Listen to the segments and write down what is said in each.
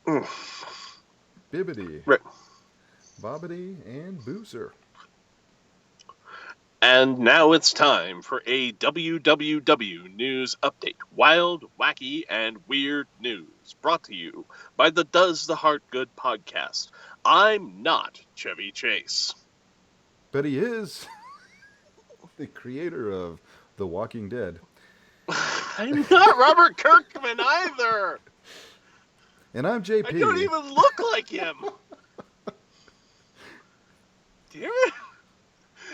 Bibbidi, Right. Bobbidi, and Boozer. And now it's time for a WWW news update. Wild, wacky, and weird news brought to you by the Does the Heart Good podcast. I'm not Chevy Chase. But he is the creator of The Walking Dead. I'm not Robert Kirkman either. And I'm I don't JP. even look like him. Damn it.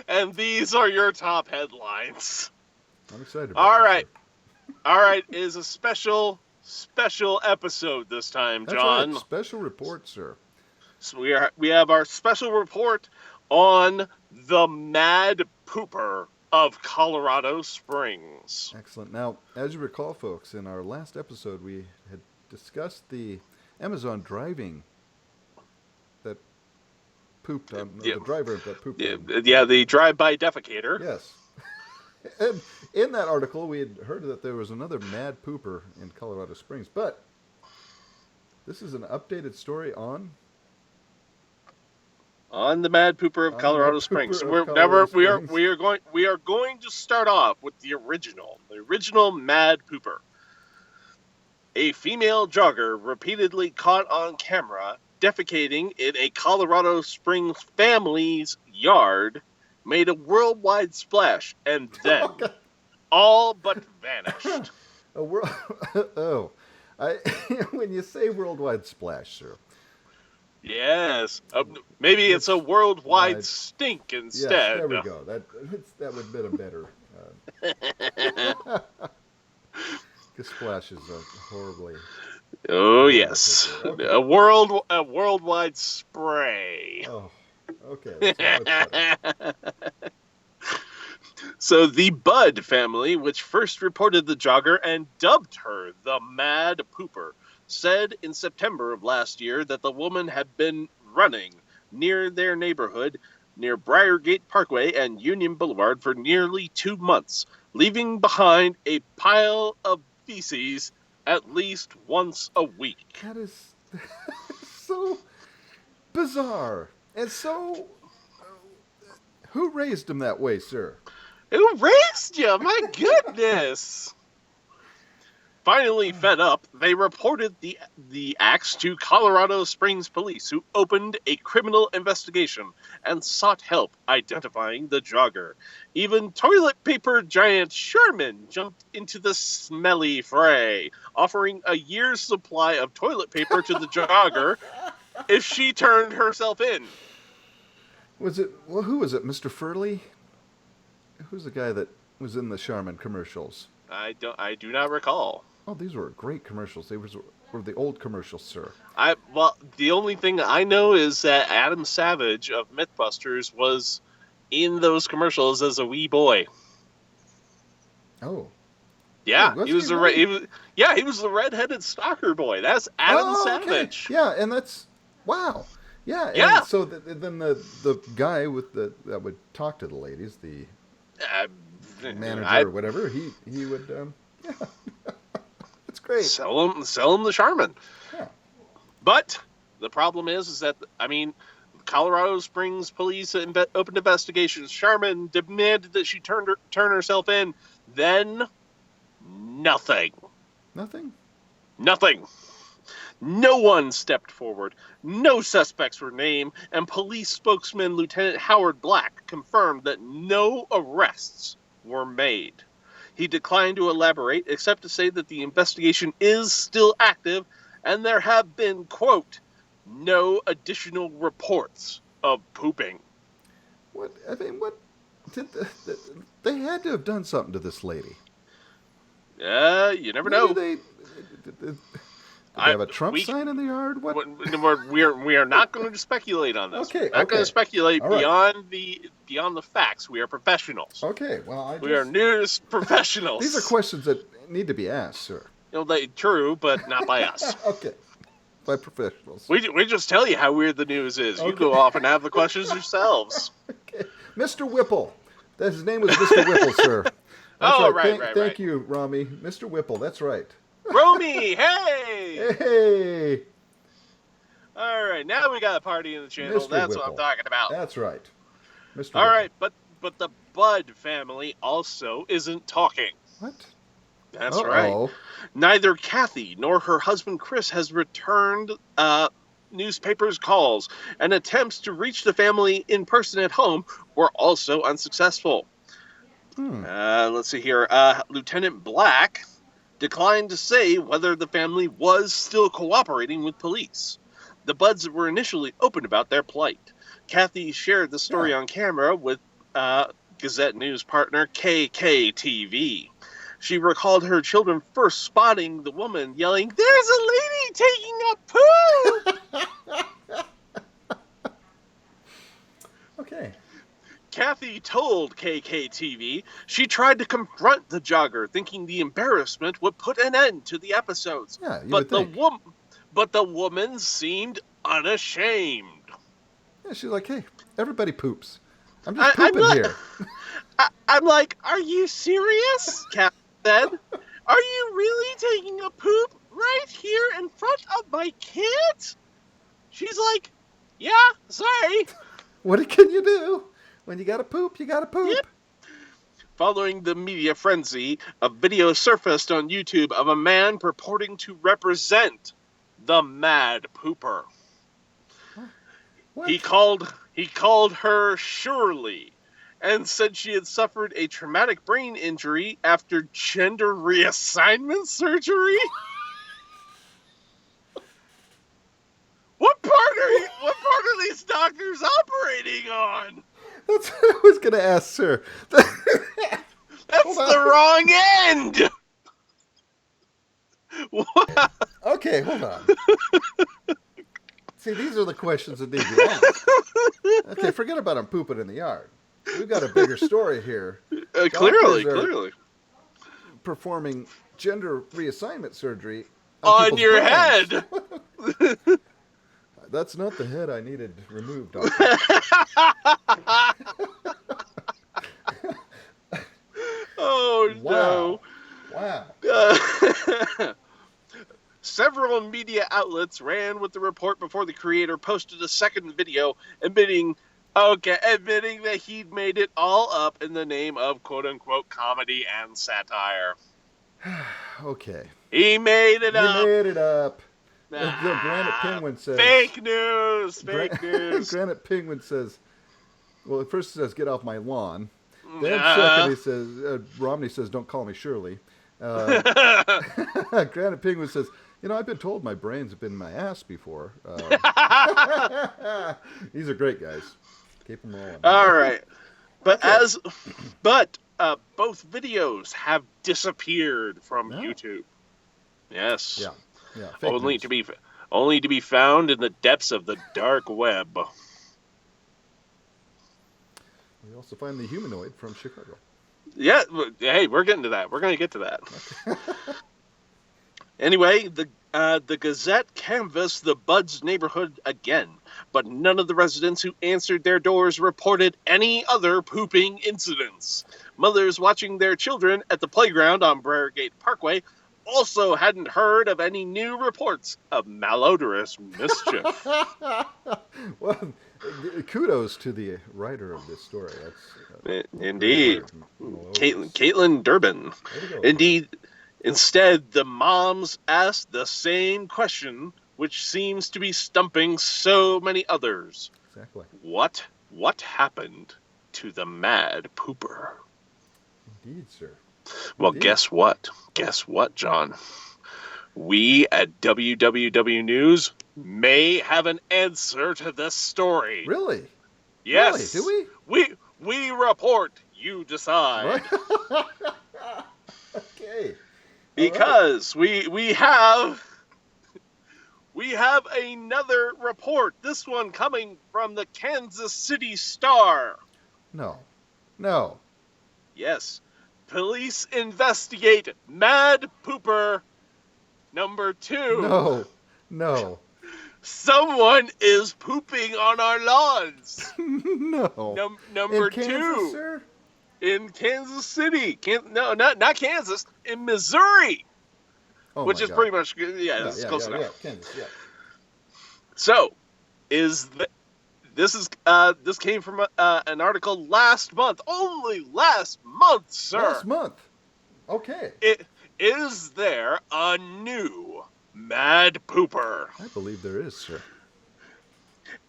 And these are your top headlines. I'm excited about All this right. one. All right, is a special episode this time, That's John. right. Special report, sir. So we have our special report on the Mad Pooper of Colorado Springs. Excellent. Now, as you recall, folks, in our last episode, we had discussed the Amazon driving that pooped on Yeah. the driver that pooped on. Yeah, the drive-by defecator. Yes. And in that article, we had heard that there was another mad pooper in Colorado Springs, but this is an updated story on On the Mad Pooper of On the Colorado Mad Springs. Pooper of Colorado Springs. We are going to start off with the original Mad Pooper. A female jogger repeatedly caught on camera defecating in a Colorado Springs family's yard made a worldwide splash and then all but vanished. a world. Oh, when you say worldwide splash, sir. Yes. Maybe it's a worldwide Wide- stink Yes, instead. there we go. That would have been a better. Because splash is horribly. Oh yes. Okay. A worldwide spray. Oh, okay. That's much better. So the Bud family, which first reported the jogger and dubbed her the Mad Pooper, said in September of last year that the woman had been running near their neighborhood near Briargate Parkway and Union Boulevard for nearly 2 months, leaving behind a pile of feces at least once a week. That is so bizarre. And so. Who raised him that way, sir? Who raised you? My goodness! Finally fed up, they reported the acts to Colorado Springs police, who opened a criminal investigation and sought help identifying the jogger. Even toilet paper giant Sherman jumped into the smelly fray, offering a year's supply of toilet paper to the jogger if she turned herself in. Who was it, Mr. Furley? Who's the guy that was in the Charmin commercials? I do not recall. Oh, these were great commercials. They were the old commercials, sir. The only thing I know is that Adam Savage of MythBusters was in those commercials as a wee boy. Oh. Yeah, was he was he really? he was the redheaded stalker boy. That's Adam Savage. Okay. Yeah, and that's wow. Yeah. Yeah. And so then the guy that would talk to the ladies, the manager or whatever, he would yeah. That's great. Sell him the Charmin. Yeah. But the problem is that Colorado Springs police opened investigations. Charmin demanded that she turn herself in. Then nothing. Nothing? Nothing. No one stepped forward. No suspects were named, and police spokesman Lieutenant Howard Black confirmed that no arrests were made. He declined to elaborate, except to say that the investigation is still active, and there have been, quote, no additional reports of pooping. What did they had to have done something to this lady? You never know. Did they have a Trump sign in the yard? What? We are not going to speculate on this. Okay, We're not going to speculate All right. beyond the facts. We are professionals. Okay, well, We are news professionals. These are questions that need to be asked, sir. True, but not by us. Okay, by professionals. We just tell you how weird the news is. You Okay. go off and have the questions yourselves. Okay, Mr. Whipple. His name was Mr. Whipple, sir. That's Oh, right. right. Thank you, Rami. Mr. Whipple. That's right. Romy, hey! Hey. right, now we got a party in the channel. Mr. That's Whipple. what I'm talking about. That's right. Mr. All Whipple. right, but the Budd family also isn't talking. What? That's right. Neither Kathy nor her husband Chris has returned newspapers' calls, and attempts to reach the family in person at home were also unsuccessful. Let's see here. Lieutenant Black declined to say whether the family was still cooperating with police. The Budds were initially open about their plight. Kathy shared the story on camera with Gazette News partner KKTV. She recalled her children first spotting the woman yelling, "There's a lady taking a poo!" Okay. Kathy told KKTV she tried to confront the jogger, thinking the embarrassment would put an end to the episodes. Yeah, but the woman seemed unashamed. Yeah, she's like, "Hey, everybody poops. I'm just pooping here." I'm like, "Are you serious?" Kathy said. "Are you really taking a poop right here in front of my kids?" She's like, "Yeah, sorry." What can you do? When you gotta poop, you gotta poop. Yep. Following the media frenzy, a video surfaced on YouTube of a man purporting to represent the Mad Pooper. What? He called her Shirley and said she had suffered a traumatic brain injury after gender reassignment surgery. What part are these doctors operating on? That's what I was gonna ask, sir. That's the wrong end. What? Okay, hold on. See, these are the questions that need to be asked. Okay, forget about him pooping in the yard. We've got a bigger story here. Clearly. Performing gender reassignment surgery on your head. That's not the head I needed removed. Oh, wow. no. Wow. Several media outlets ran with the report before the creator posted a second video admitting that he'd made it all up in the name of quote-unquote comedy and satire. Okay. He made it up. He made it up. Granite Penguin says... Fake news! Granite Penguin says... Well, at first he says, "Get off my lawn." Then second he says... Romney says, "Don't call me Shirley." Granite Penguin says... I've been told my brains have been in my ass before. These are great guys. Keep them rolling. All right. But both videos have disappeared from YouTube. Yes. Yeah. Only to be found in the depths of the dark web. We also find the humanoid from Chicago. Yeah. Hey, we're getting to that. We're going to get to that. Anyway, the Gazette canvassed the Budds neighborhood again, but none of the residents who answered their doors reported any other pooping incidents. Mothers watching their children at the playground on Briargate Parkway also hadn't heard of any new reports of malodorous mischief. Well, kudos to the writer of this story. That's indeed, Caitlin Durbin. Indeed. Instead, the moms asked the same question, which seems to be stumping so many others. Exactly. What happened to the Mad Pooper? Indeed, sir. Well, guess what? Guess what, John? We at WWW News may have an answer to this story. Really? Yes. Really? Do we? We report. You decide. Okay. Because we have another report. This one coming from the Kansas City Star. No. Yes. Police investigate Mad Pooper number 2. No. Someone is pooping on our lawns. No. Number In Kansas, 2. Sir? In Kansas City. No, not Kansas. In Missouri. Oh, which is God. pretty much, it's close enough. Kansas, yeah. So, This came from an article last month. Only last month, sir. Last month. Okay. Is there a new Mad Pooper? I believe there is, sir.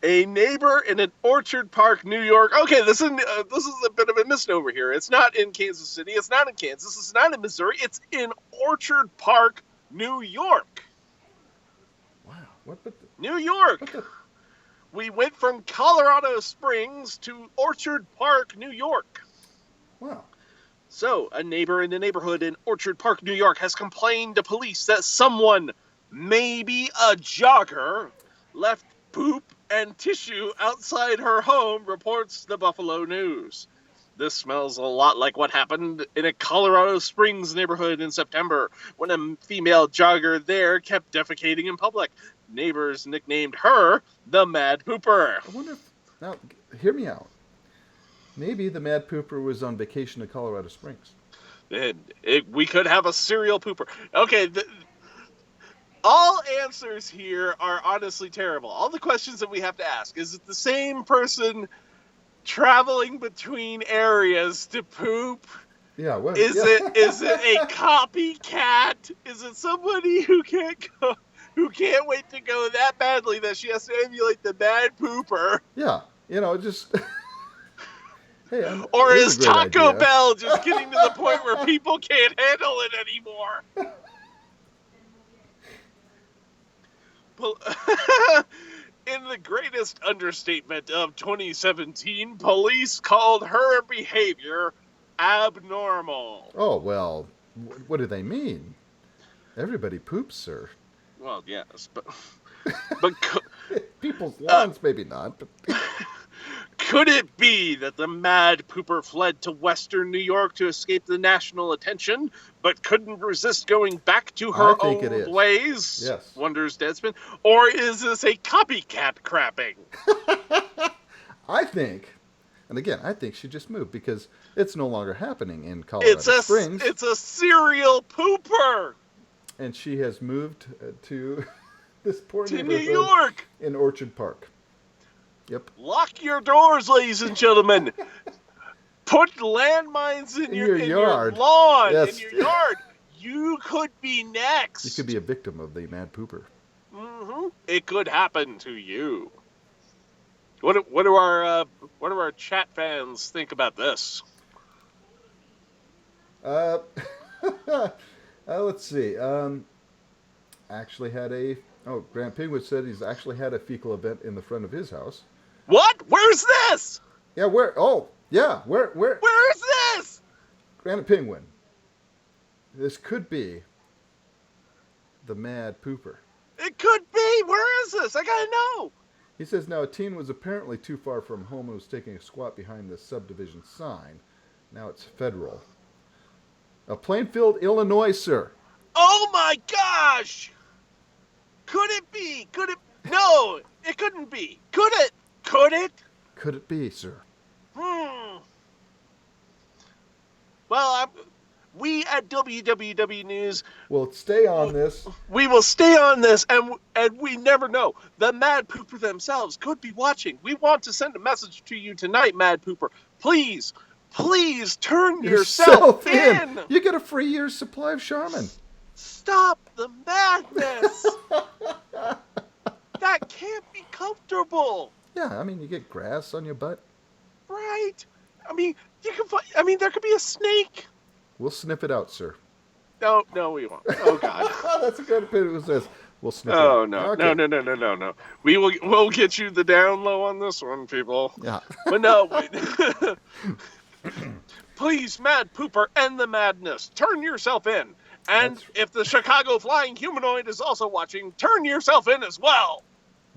A neighbor in an Orchard Park, New York. Okay, this is a bit of a misnomer here. It's not in Kansas City. It's not in Kansas. It's not in Missouri. It's in Orchard Park, New York. Wow. What? New York. We went from Colorado Springs to Orchard Park, New York. Wow. So, a neighbor in the neighborhood in Orchard Park, New York, has complained to police that someone, maybe a jogger, left poop and tissue outside her home, reports the Buffalo News. This smells a lot like what happened in a Colorado Springs neighborhood in September, when a female jogger there kept defecating in public. Neighbors nicknamed her the Mad Pooper. I wonder if... Now, hear me out. Maybe the Mad Pooper was on vacation in Colorado Springs. We could have a serial pooper. Okay, all answers here are honestly terrible. All the questions that we have to ask. Is it the same person traveling between areas to poop? Yeah, what? Is it a copycat? Is it somebody who can't wait to go that badly that she has to emulate the Mad Pooper? Yeah, just... Hey, or is Taco Bell just getting to the point where people can't handle it anymore? In the greatest understatement of 2017, police called her behavior abnormal. Oh, well, what do they mean? Everybody poops, sir. Well, yes, but people's lawns, maybe not. But could it be that the Mad Pooper fled to Western New York to escape the national attention, but couldn't resist going back to her old ways? Yes. Wonders Deadspin. Or is this a copycat crapping? I think she just moved because it's no longer happening in Colorado Springs. It's a serial pooper. And she has moved to this poor to neighborhood New York in Orchard Park. Yep. Lock your doors, ladies and gentlemen. Put landmines in your yard. Your lawn, yes. in your yard. You could be next. You could be a victim of the Mad Pooper. Mm-hmm. It could happen to you. What do our chat fans think about this? Let's see. Actually had Grant Penguin said he's actually had a fecal event in the front of his house. What? Where's this? Yeah, where? Oh, yeah, where? Where is this? Granite Penguin. This could be the Mad Pooper. It could be. Where is this? I gotta know. He says now a teen was apparently too far from home and was taking a squat behind the subdivision sign. Now it's federal. Plainfield, Illinois, sir. Oh my gosh! Could it be? Could it? No, it couldn't be. Could it? Could it? Could it be, sir? Well, we at WWW News will stay on this. We will stay on this, and we never know. The Mad Pooper themselves could be watching. We want to send a message to you tonight, Mad Pooper. Please turn yourself in. You get a free year's supply of Charmin. Stop the madness. That can't be comfortable. Yeah, I mean, you get grass on your butt. Right. I mean, there could be a snake. We'll sniff it out, sir. No, we won't. Oh, God. That's a good opinion who says we'll sniff it out. Oh, no. Okay. No. We'll get you the down low on this one, people. Yeah. But no, wait. Please, Mad Pooper, end the madness. Turn yourself in. And if the Chicago Flying Humanoid is also watching, turn yourself in as well.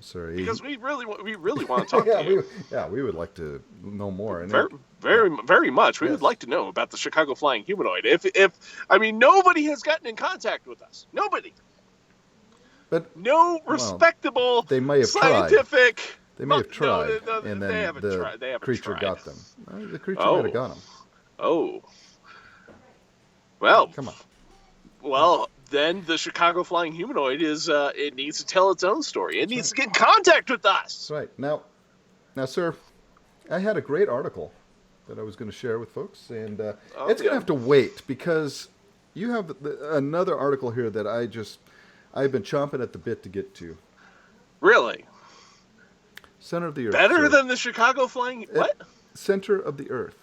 Sorry. Because we really want to talk to you. We would like to know more. And very much. We would like to know about the Chicago Flying Humanoid. Nobody has gotten in contact with us. Nobody. But no respectable they may have scientific. Tried. They may have tried, and then the creature got them. The creature might have got them. Oh. Well. Come on. Well, then the Chicago Flying Humanoid is it needs to tell its own story. It needs to get in contact with us. That's right. Now, sir, I had a great article that I was going to share with folks, and it's going to have to wait because you have another article here that I've been chomping at the bit to get to. Really? Center of the Earth. Better than the Chicago Flying... What? Center of the Earth.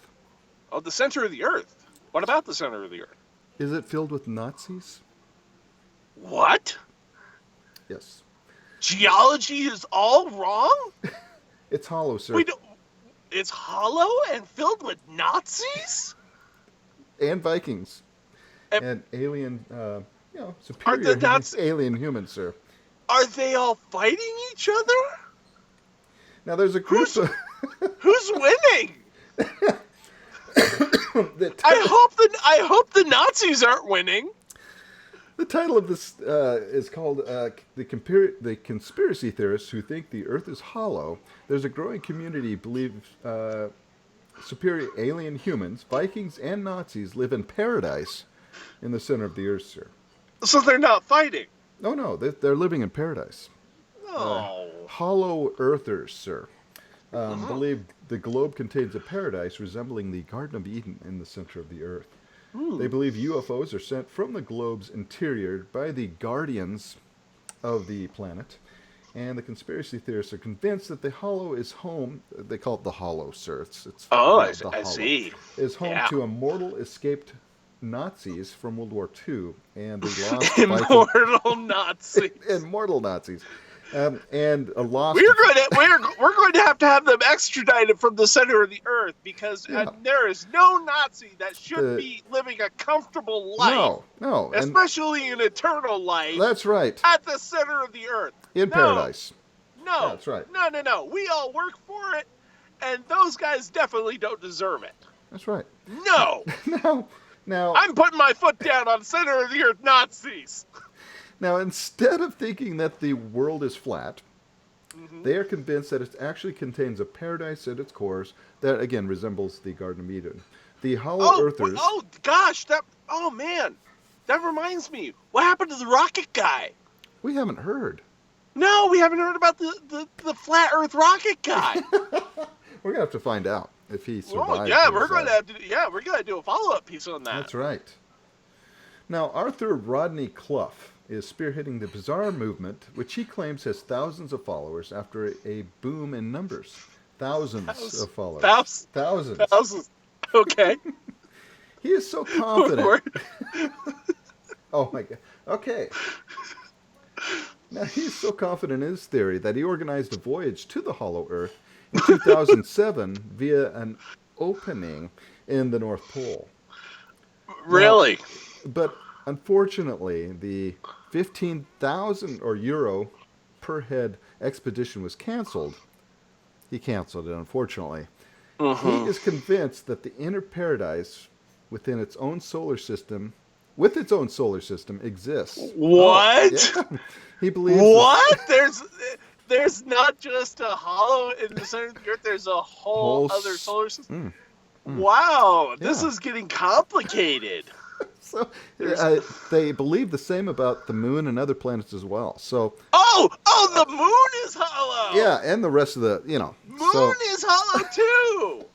Oh, the center of the Earth. What about the center of the Earth? Is it filled with Nazis? What? Yes. Geology is all wrong? It's hollow, sir. It's hollow and filled with Nazis? And Vikings. And alien, superior alien humans, sir. Are they all fighting each other? Now, there's a group Who's winning? I hope the Nazis aren't winning. The title of this is called The Conspiracy Theorists Who Think the Earth is Hollow. There's a growing community believes superior alien humans, Vikings, and Nazis live in paradise in the center of the Earth, sir. So they're not fighting? No, they're living in paradise. Oh. Hollow Earthers, sir, believe the globe contains a paradise resembling the Garden of Eden in the center of the Earth. They believe UFOs are sent from the globe's interior by the guardians of the planet. And the conspiracy theorists are convinced that the hollow is home. They call it the hollow, sir. I see. Is home to immortal escaped Nazis from World War II. And the lost Immortal Nazis. Immortal Nazis. And a lost. We're going to have them extradited from the center of the Earth because there is no Nazi that should be living a comfortable life. No, especially an eternal life. That's right. At the center of the Earth. In paradise. No, that's right. No. We all work for it, and those guys definitely don't deserve it. That's right. No. Now. I'm putting my foot down on center of the Earth Nazis. Now, instead of thinking that the world is flat, they are convinced that it actually contains a paradise at its core that, again, resembles the Garden of Eden. The Hollow Earthers... Oh, gosh! Oh, man! That reminds me. What happened to the rocket guy? We haven't heard. No, we haven't heard about the Flat Earth rocket guy. We're going to have to find out if he survived. Oh, yeah, we're going to do a follow-up piece on that. That's right. Now, Arthur Rodney Clough is spearheading the bizarre movement, which he claims has thousands of followers after a boom in numbers. Thousands of followers. Thousands. Okay. He is so confident. Oh, my God. Okay. Now, he's so confident in his theory that he organized a voyage to the Hollow Earth in 2007 via an opening in the North Pole. Really? But unfortunately, the 15,000 euro per head expedition was canceled. He canceled it, unfortunately. He is convinced that the inner paradise within its own solar system, exists. What? Yeah. He believes. What? There's not just a hollow in the center of the Earth. There's a whole other solar system. Wow, this is getting complicated. So they believe the same about the moon and other planets as well. So the moon is hollow. Yeah, and the rest of the moon is hollow too.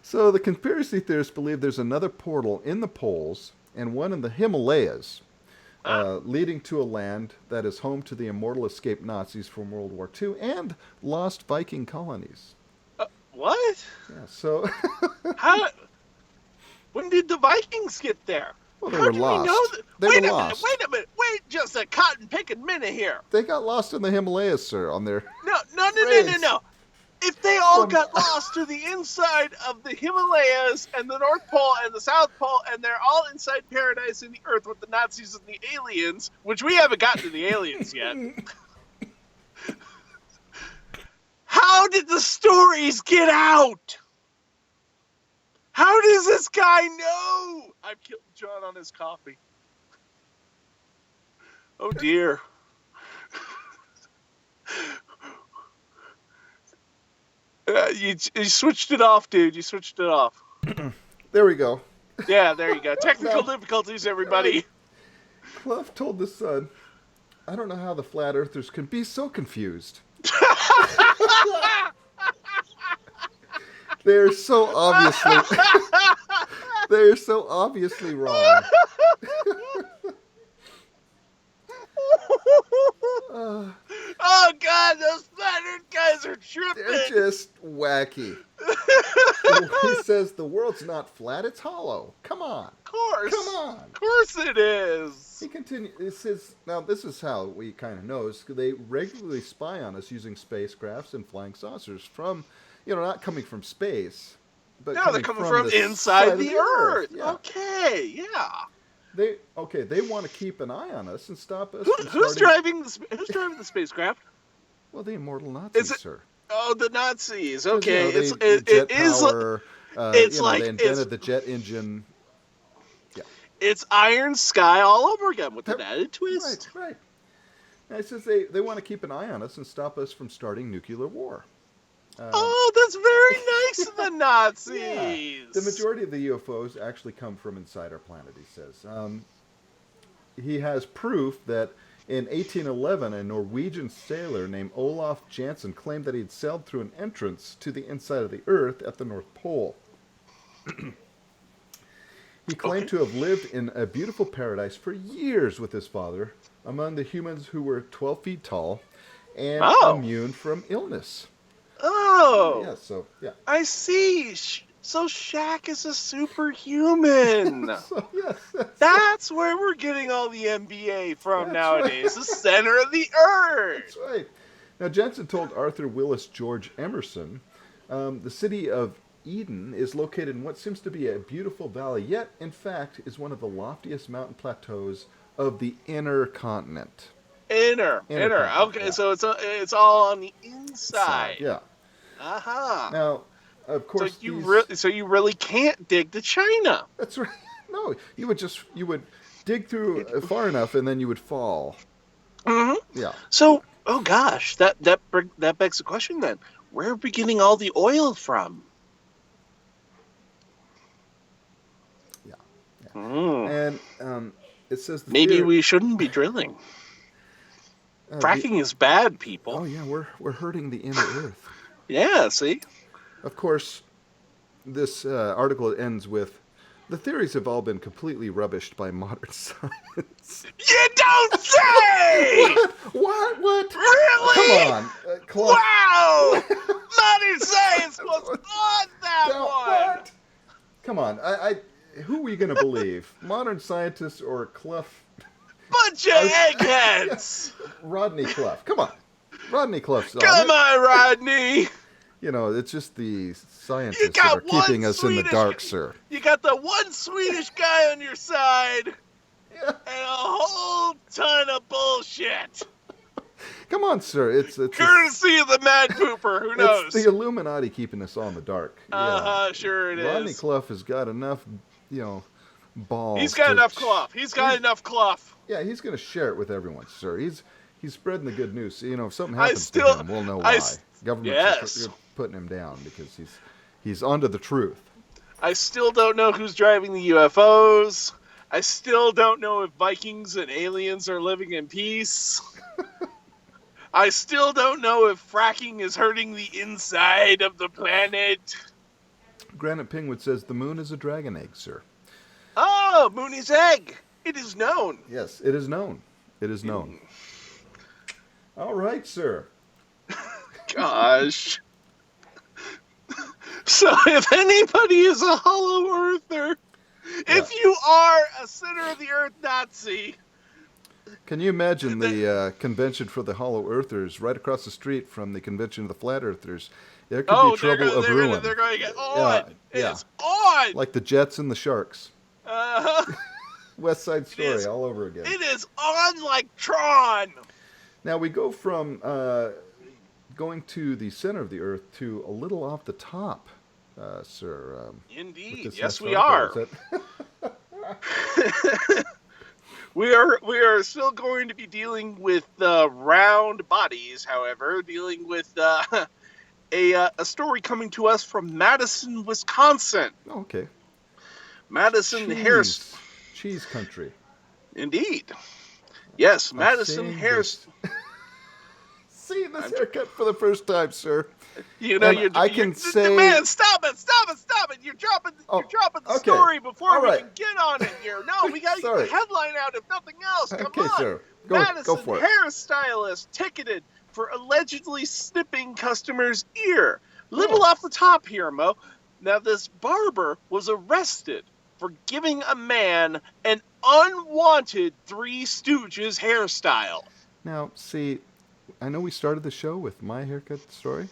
So the conspiracy theorists believe there's another portal in the poles and one in the Himalayas, leading to a land that is home to the immortal escaped Nazis from World War II and lost Viking colonies. What? Yeah. So when did the Vikings get there? Well, they were lost. Wait a minute. Wait just a cotton-picking minute here. They got lost in the Himalayas, sir, on their No. If they all got lost to the inside of the Himalayas and the North Pole and the South Pole, and they're all inside paradise in the Earth with the Nazis and the aliens, which we haven't gotten to the aliens yet. How did the stories get out? How does this guy know? I've killed John on his coffee. Oh, dear. You switched it off, dude. You switched it off. There we go. Yeah, there you go. Technical difficulties, everybody. Clough told the Sun, "I don't know how the flat earthers can be so confused. They're so obviously they're so obviously wrong." Oh God, those flat Earth guys are They're tripping. just wacky. He says the world's not flat, it's hollow. Come on. Of course. Come on. Of course it is. He continues. It says, now this is how we kind of know. Is they regularly spy on us using spacecrafts and flying saucers from, not coming from space, but No, they're coming from the inside side of the Earth. Yeah. Okay, yeah. They want to keep an eye on us and stop us. Who's driving the spacecraft? Well, the immortal Nazis, Is it- sir. Oh, the Nazis. 'Cause, Okay, the jet power, it's like they invented the jet engine. it's Iron Sky all over again with an added twist. Right. And it says they want to keep an eye on us and stop us from starting nuclear war. Oh, that's very nice of the Nazis. Yeah. The majority of the UFOs actually come from inside our planet, he says. He has proof that in 1811, a Norwegian sailor named Olaf Jansen claimed that he had sailed through an entrance to the inside of the Earth at the North Pole. He claimed to have lived in a beautiful paradise for years with his father, among the humans who were 12 feet tall and immune from illness. Oh. Yeah. I see. So Shaq is a superhuman. Yes. That's where we're getting all the NBA from nowadays. Right. The center of the Earth. That's right. Now, Jensen told Arthur Willis George Emerson, the city of Eden is located in what seems to be a beautiful valley, yet, in fact, is one of the loftiest mountain plateaus of the inner continent. Inner. Okay, so it's all on the inside. Yeah. Aha. Now, of course, so you really can't dig to China. That's right. No, you would dig through far enough, and then you would fall. Mm-hmm. Yeah. So, oh gosh, that begs the question then: where are we getting all the oil from? Yeah. Mm. And it says maybe we shouldn't be drilling. Fracking is bad, people. Oh yeah, we're hurting the inner Earth. Yeah. See. Of course, this article ends with, the theories have all been completely rubbished by modern science. You don't say! What? Really? Come on. Clough. Wow! Modern science was on that one! What? Come on. Who are you going to believe? Modern scientists or Clough? Bunch of eggheads! Rodney Clough. Come on. Rodney Clough's on Come on, Rodney! It's just the scientists that are keeping us in the dark, sir. You got the one Swedish guy on your side, and a whole ton of bullshit. Come on, sir. It's courtesy of the Mad Pooper. Who knows? It's the Illuminati keeping us all in the dark. Sure it is. Rodney Clough has got enough, balls. He's got enough cloth. He's got enough cloth. Yeah, he's going to share it with everyone, sir. He's spreading the good news. If something happens to him, we'll know why. Government's putting him down because he's onto the truth. I still don't know who's driving the UFOs. I still don't know if Vikings and aliens are living in peace. I still don't know if fracking is hurting the inside of the planet. Granite Penguin says the moon is a dragon egg, sir. Oh, Mooney's egg. It is known. Yes, it is known. It is known. All right, sir. Gosh. So if anybody is a hollow earther, if you are a center of the earth Nazi. Can you imagine the convention for the hollow earthers right across the street from the convention of the flat earthers? There could be trouble of ruin. They're going to get on. It's on. Like the Jets and the Sharks. West Side Story all over again. It is on like Tron. Now we go from going to the center of the Earth to a little off the top, sir. Indeed, yes, we are. We are still going to be dealing with round bodies, however, dealing with a story coming to us from Madison, Wisconsin. Oh, okay. Madison Harris. Cheese country. Indeed. Yes, I'm Madison seeing Harris. Seeing this haircut for the first time, sir. You know, And I can say, man, stop it! You're dropping the okay. story before All we right. can get on it here. No, we got to get the Sorry. headline out if nothing else. Come Okay, on. sir. Go Madison for it. hairstylist ticketed for allegedly snipping customer's ear. Little off the top here, Mo. Now, this barber was arrested for giving a man an unwanted Three Stooges hairstyle. Now, see, I know we started the show with my haircut story.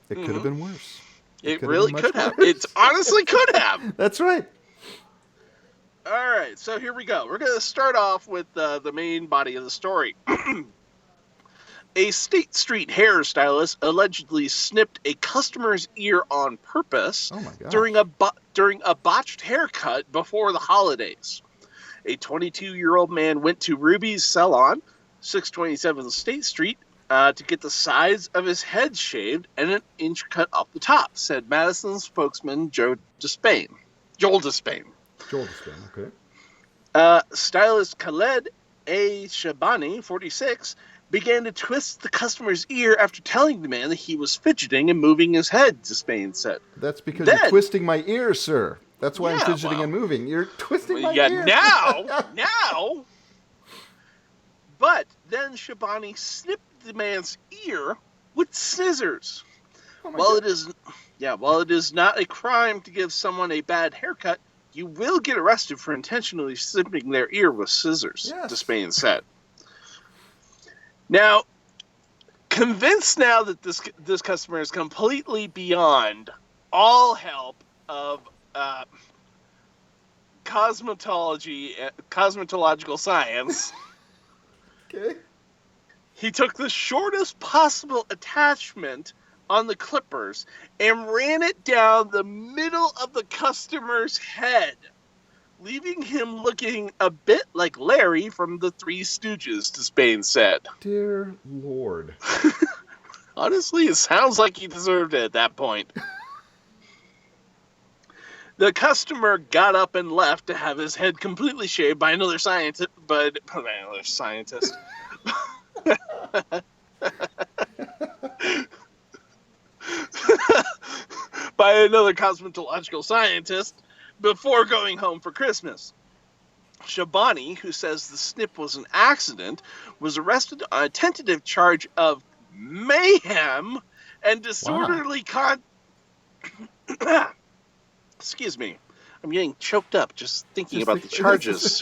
It could have been worse. It really could have. Worse. It honestly could have. That's right. All right, so here we go. We're going to start off with the main body of the story. A State Street hairstylist allegedly snipped a customer's ear on purpose during a botched haircut before the holidays. A 22-year-old man went to Ruby's Salon, 627 State Street, to get the sides of his head shaved and an inch cut off the top, said Madison spokesman Joel Despain, okay. Stylist Khaled A. Shabani, 46, began to twist the customer's ear after telling the man that he was fidgeting and moving his head, Despain said. That's because you're twisting my ear, sir. That's why I'm fidgeting and moving. You're twisting my ear. Now. But then Shabani snipped the man's ear with scissors. While it is not a crime to give someone a bad haircut, you will get arrested for intentionally snipping their ear with scissors, Despain said. Now, convinced now that this customer is completely beyond all help of cosmetological science, okay, he took the shortest possible attachment on the clippers and ran it down the middle of the customer's head, leaving him looking a bit like Larry from the Three Stooges, Despain said. Dear Lord. Honestly, it sounds like he deserved it at that point. The customer got up and left to have his head completely shaved by another scientist. By another cosmetological scientist before going home for Christmas. Shabani, who says the snip was an accident, was arrested on a tentative charge of mayhem and disorderly Excuse me. I'm getting choked up just thinking about the charges.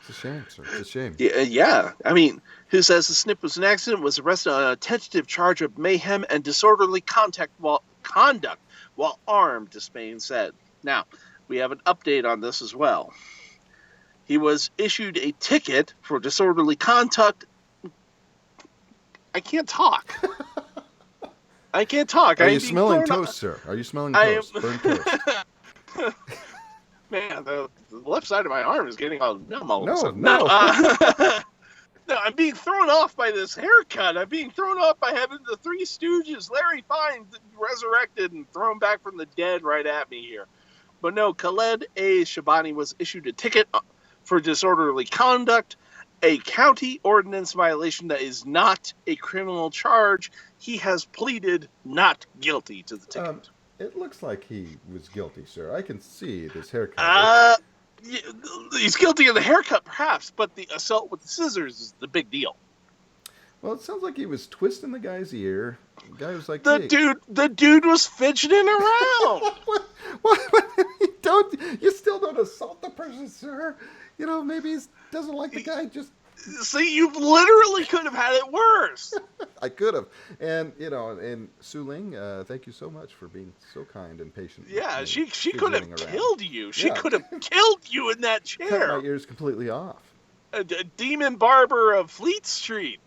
It's a shame, sir. It's a shame. Yeah. I mean, who says the snip was an accident, was arrested on a tentative charge of mayhem and disorderly conduct while armed, Despain said. Now, we have an update on this as well. He was issued a ticket for disorderly conduct. I can't talk. Are you smelling toast, sir? Are you smelling toast? Burnt toast. Man, the left side of my arm is getting all numb all of a sudden. No. No, I'm being thrown off by this haircut. I'm being thrown off by having the Three Stooges, Larry Fine, resurrected and thrown back from the dead right at me here. But no, Khaled A. Shabani was issued a ticket for disorderly conduct, a county ordinance violation that is not a criminal charge. He has pleaded not guilty to the ticket. It looks like he was guilty, sir. I can see this haircut. He's guilty of the haircut, perhaps, but the assault with the scissors is the big deal. Well, it sounds like he was twisting the guy's ear. The guy was like, the dude was fidgeting around. You still don't assault the person, sir. You know, maybe he doesn't like the guy. Just see, you literally could have had it worse. I could have, and Su Ling, thank you so much for being so kind and patient. Yeah, she could have killed you. She could have killed you in that chair. Cut my ears completely off. A demon barber of Fleet Street.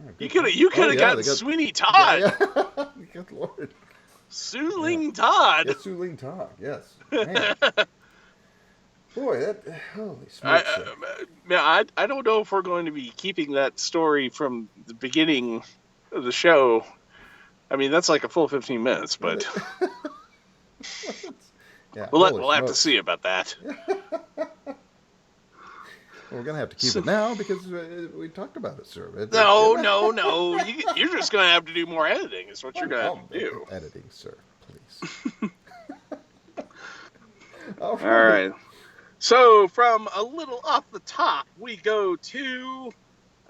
Oh, you could have gotten Sweeney Todd. Yeah. Good Lord. Su Ling Todd. Yeah, Su Ling Todd. Yes. Man. Boy, holy smokes. I don't know if we're going to be keeping that story from the beginning of the show. I mean, that's like a full 15 minutes, but yeah, we'll have to see about that. We're going to have to keep it now because we talked about it, sir. No. You're just going to have to do more editing. Is what you're going to have to do. Editing, sir, please. All right. So from a little off the top, we go to.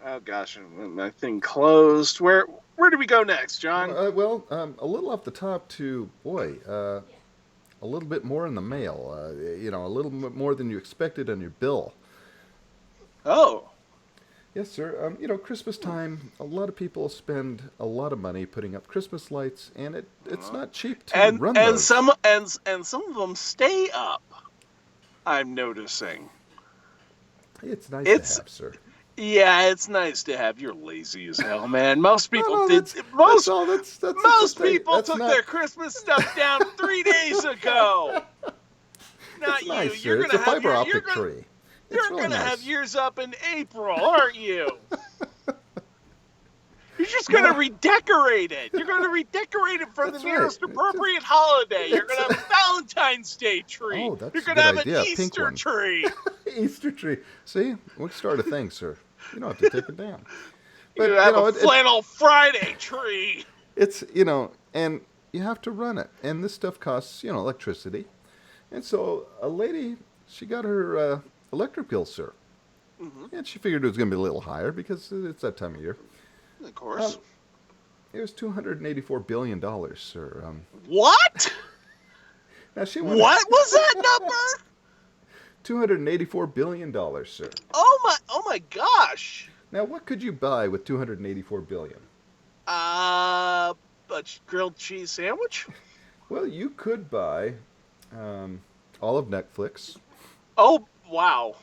Oh gosh, my thing closed. Where do we go next, John? A little off the top to a little bit more in the mail. A little bit more than you expected on your bill. Oh. Yes, sir. Christmas time, a lot of people spend a lot of money putting up Christmas lights, and it's not cheap to run those. Some of them stay up. I'm noticing. It's nice to have, sir. Yeah, it's nice to have. You're lazy as hell, man. Most people most people took their Christmas stuff down 3 days ago. Not it's nice, you. Sir. It's a fiber optic tree. You're going to have yours up in April, aren't you? You're just going to redecorate it. You're going to redecorate it for the nearest appropriate holiday. You're going to have a Valentine's Day tree. Oh, that's You're going to have idea. an Easter tree. Easter tree. See? We start a thing, sir. You don't have to take it down. But, you have a Flannel Friday tree. It's, and you have to run it. And this stuff costs, electricity. And so a lady, she got her electric bill, sir. Mm-hmm. And she figured it was going to be a little higher because it's that time of year. Of course. It was $284 billion, sir. What? Now what was that number? $284 billion, sir. Oh my gosh. Now, what could you buy with $284 billion? A grilled cheese sandwich? Well, you could buy all of Netflix. Oh, wow.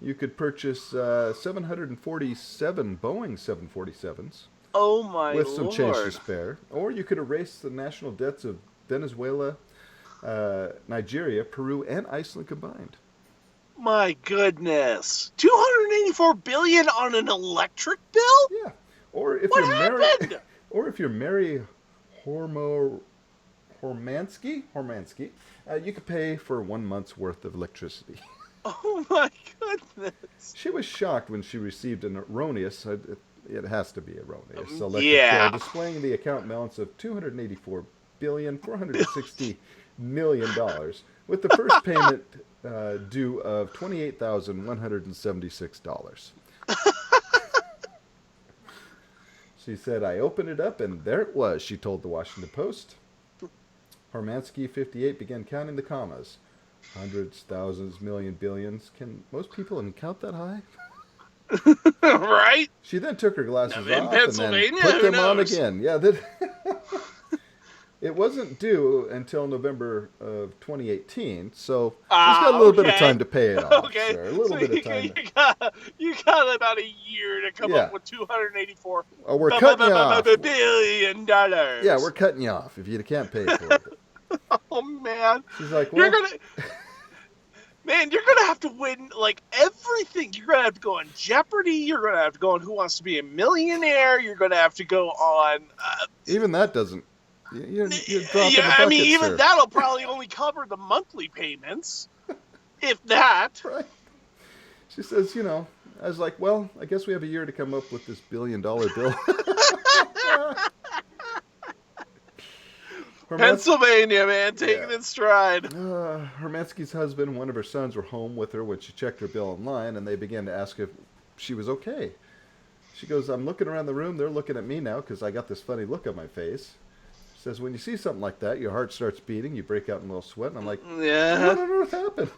You could purchase 747 Boeing 747s. Oh, my With some Lord. change to spare. Or you could erase the national debts of Venezuela, Nigeria, Peru, and Iceland combined. My goodness. $284 billion on an electric bill? Yeah. Or if you're Mary Hormansky, you could pay for 1 month's worth of electricity. Oh my goodness. She was shocked when she received an erroneous, it has to be erroneous, electric bill displaying the account balance of $284,460,000,000 with the first payment due of $28,176. She said, I opened it up and there it was, she told the Washington Post. Hormansky, 58, began counting the commas. Hundreds, thousands, million, billions. Can most people even count that high? Right? She then took her glasses off and then put them on again. Yeah, it wasn't due until November of 2018, so she's got a little bit of time to pay it off. Okay, sir. A little bit of time. You got about a year to come up with $284 we're cutting you off. billion. Yeah, we're cutting you off if you can't pay for it. Oh man, she's like, well, you're gonna have to win like everything. You're gonna have to go on Jeopardy. You're gonna have to go on Who Wants to Be a Millionaire. You're gonna have to go on. Even that doesn't. You're dropping the bucket, even sir. that'll probably only cover the monthly payments, if that. Right. She says, I was like, well, I guess we have a year to come up with this $1 billion bill. Pennsylvania, man, taking it in stride. Hermansky's husband and one of her sons were home with her when she checked her bill online, and they began to ask if she was okay. She goes, I'm looking around the room. They're looking at me now because I got this funny look on my face. She says, when you see something like that, your heart starts beating. You break out in a little sweat. And I'm like, what on earth happened?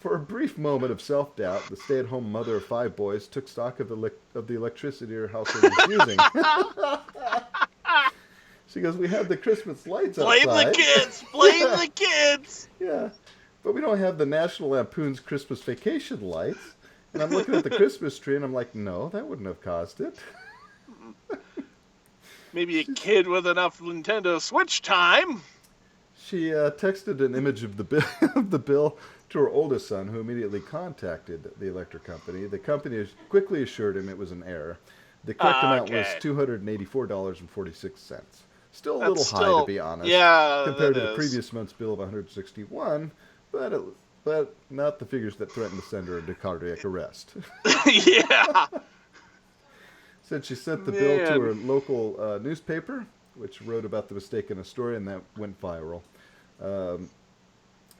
For a brief moment of self-doubt, the stay-at-home mother of 5 boys took stock of the electricity her household was using. She goes, we have the Christmas lights outside. Blame the kids! Blame the kids! Yeah, but we don't have the National Lampoon's Christmas Vacation lights. And I'm looking at the Christmas tree, and I'm like, no, that wouldn't have caused it. Maybe a kid with enough Nintendo Switch time. She texted an image of the bill to her oldest son, who immediately contacted the electric company. The company quickly assured him it was an error. The correct amount was $284.46. Still a little high, to be honest, compared to the previous month's bill of $161. But but not the figures that threatened to send her into cardiac arrest. Yeah. Said she sent the bill to Man. her local newspaper, which wrote about the mistake in a story, and that went viral.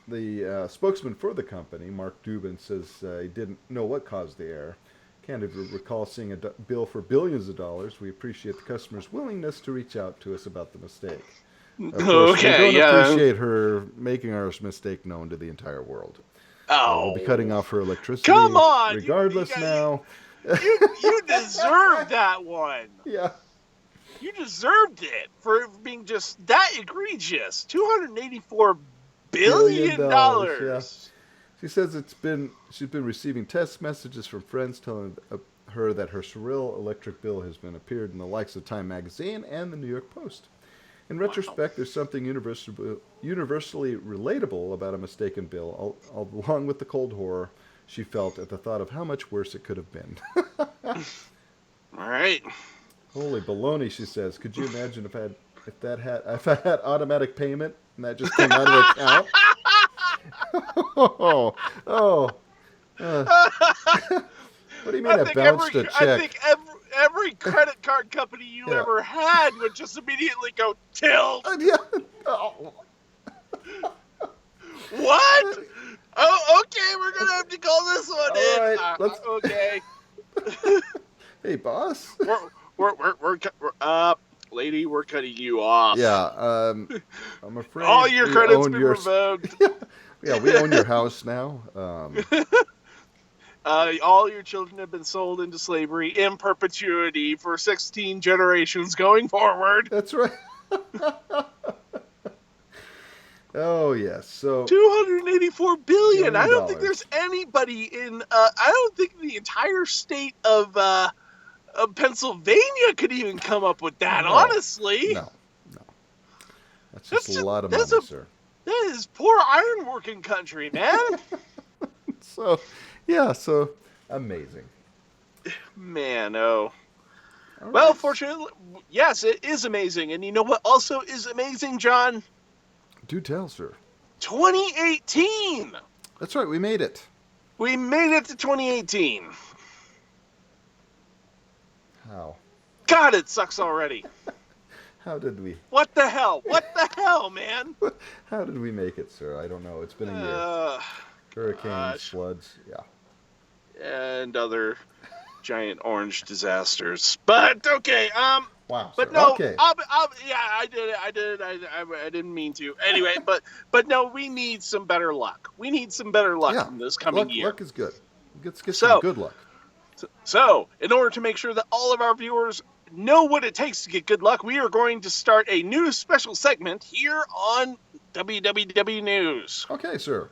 The spokesman for the company, Mark Dubin, says he didn't know what caused the error. Can't recall seeing a bill for billions of dollars. We appreciate the customer's willingness to reach out to us about the mistake. Of course, Okay, we don't yeah. appreciate her making our mistake known to the entire world. Oh, We'll be cutting off her electricity come on! regardless You now. you deserved that one. Yeah. You deserved it for being just that egregious. $284 billion. Yeah. She says she's been receiving text messages from friends telling her that her surreal electric bill has been appeared in the likes of Time Magazine and the New York Post. In retrospect, there's something universally relatable about a mistaken bill, along with the cold horror she felt at the thought of how much worse it could have been. All right. Holy baloney, she says. Could you imagine if I had automatic payment and that just came out of the account? What do you mean I bounced a check? I think every credit card company you ever had would just immediately go tilt. Yeah. Oh. What? Oh, okay. We're gonna have to call this one All in. right, let's- Okay. Hey, boss. Lady, we're cutting you off. Yeah. I'm afraid All your we credits own been your- revoked. Yeah, we own your house now. All your children have been sold into slavery in perpetuity for 16 generations going forward. That's right. Oh yes. So 284 billion. I don't think dollars. there's anybody in. I don't think the entire state of Pennsylvania could even come up with that. No. Honestly, no. That's just That's a lot of that's money, a- sir. that is poor ironworking country, man. So yeah. So amazing. Man, oh. All Well, right. fortunately, yes, it is amazing. And you know what also is amazing, John? Do tell, sir. 2018. That's right. We made it. We made it to 2018. How? God, it sucks already. How did we? What the hell? What the hell, man? How did we make it, sir? I don't know. It's been a year. Hurricanes, gosh. floods. Yeah. And other giant orange disasters. But okay, Wow. but sir. no, Okay. yeah, I did it. I didn't mean to. Anyway, but no, we need some better luck. We need some better luck Yeah. in this coming luck, year. Luck is good. Let's get So- some good luck. So, in order to make sure that all of our viewers know what it takes to get good luck, we are going to start a new special segment here on WWW News. Okay, sir.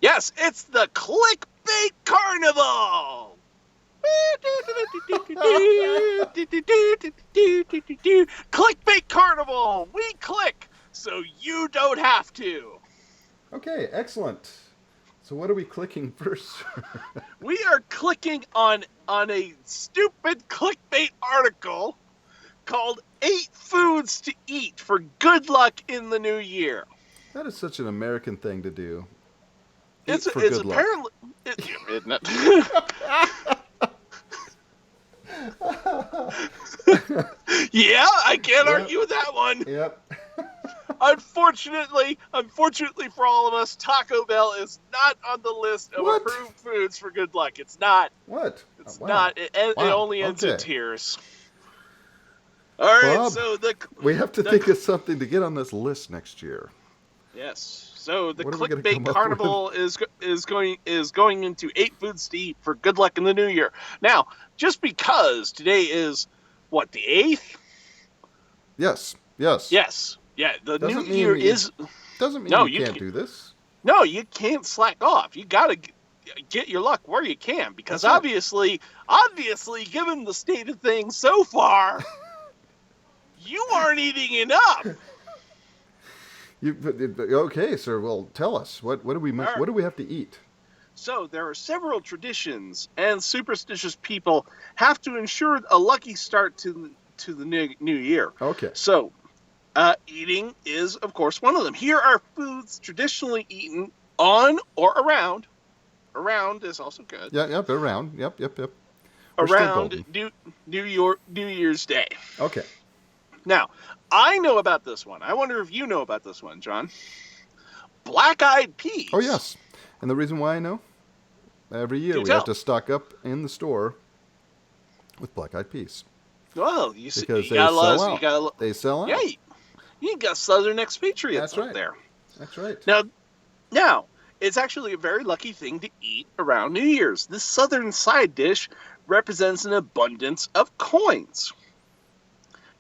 Yes, it's the Clickbait Carnival! Clickbait Carnival! We click so you don't have to. Okay, excellent. So what are we clicking first, sir? We are clicking on a stupid clickbait article called 8 Foods to Eat for Good Luck in the New Year. That is such an American thing to do. It's Eat for good luck. apparently isn't it? Yeah, I can't Yep. argue with that one. Yep. Unfortunately for all of us, Taco Bell is not on the list of What? approved foods for good luck. It's not. What? It's Oh, wow. not. It Wow. only ends in Okay. tears. All right, Bob, so We have to think of something to get on this list next year. yes, so the What are we gonna Clickbait come up Carnival is going into 8 foods to eat for good luck in the new year. Now, just because today is what, the 8th? Yes. Yes. Yes. Yeah, the Doesn't new mean year we- is Doesn't mean No, you you can't can- do this. no, you can't slack off. You got to get your luck where you can because That's right. obviously, given the state of things so far, you aren't eating enough. Okay, sir. Well, tell us what do we right. what do we have to eat? So there are several traditions, and superstitious people have to ensure a lucky start to the new year. Okay. So, eating is, of course, one of them. Here are foods traditionally eaten On or around. Around is also good. Yeah, yep, around. Yep. We're still Around golden. New Year's Day. Okay. Now, I know about this one. I wonder if you know about this one, John. Black-eyed peas. Oh, yes. And the reason why I know? Every year Do we tell. have to stock up in the store with black-eyed peas. Well, you see, Because you they got a lot sell of, you out. got a, They sell out. yeah, you got Southern expatriates That's up right. there. That's right. Now, it's actually a very lucky thing to eat around New Year's. This Southern side dish represents an abundance of coins.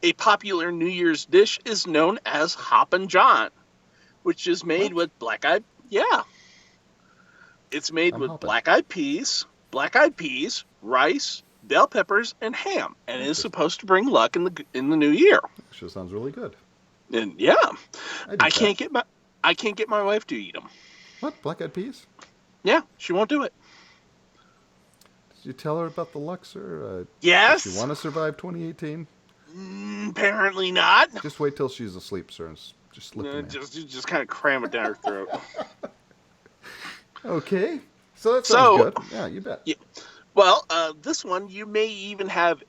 A popular New Year's dish is known as Hoppin' John, which is made with black-eyed. Yeah, it's made with black-eyed peas, rice, bell peppers, and ham, and is supposed to bring luck in the new year. Sure sounds really good. And yeah, I can't get my wife to eat them. What? Black-eyed peas? Yeah, she won't do it. Did you tell her about the luck, sir? Yes. Does she want to survive 2018? Apparently not. Just wait till she's asleep, sir. And just slip it in. Just kind of cram it down her throat. Okay. So that sounds good. Yeah, you bet. Yeah. Well, this one you may even have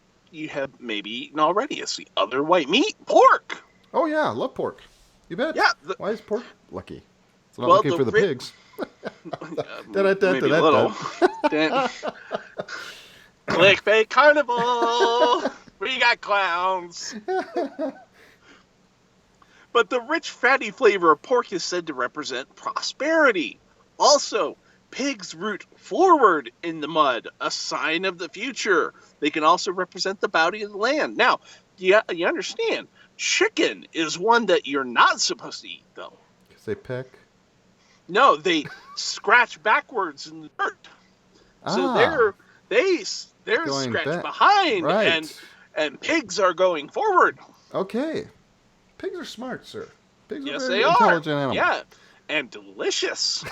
maybe eaten already. It's the other white meat, pork. Oh yeah, I love pork. You bet. Yeah. Why is pork lucky? It's not looking for the pigs. Maybe a little. Clickbait carnival. We got clowns. But the rich, fatty flavor of pork is said to represent prosperity. Also, pigs root forward in the mud, a sign of the future. They can also represent the bounty of the land. Now, you understand, chicken is one that you're not supposed to eat, though. Because they peck? No, they scratch backwards in the dirt. So they're scratched behind, right. and pigs are going forward. Okay. Pigs are smart, sir. Pigs Yes, are very they intelligent are. animals. Yeah, and delicious.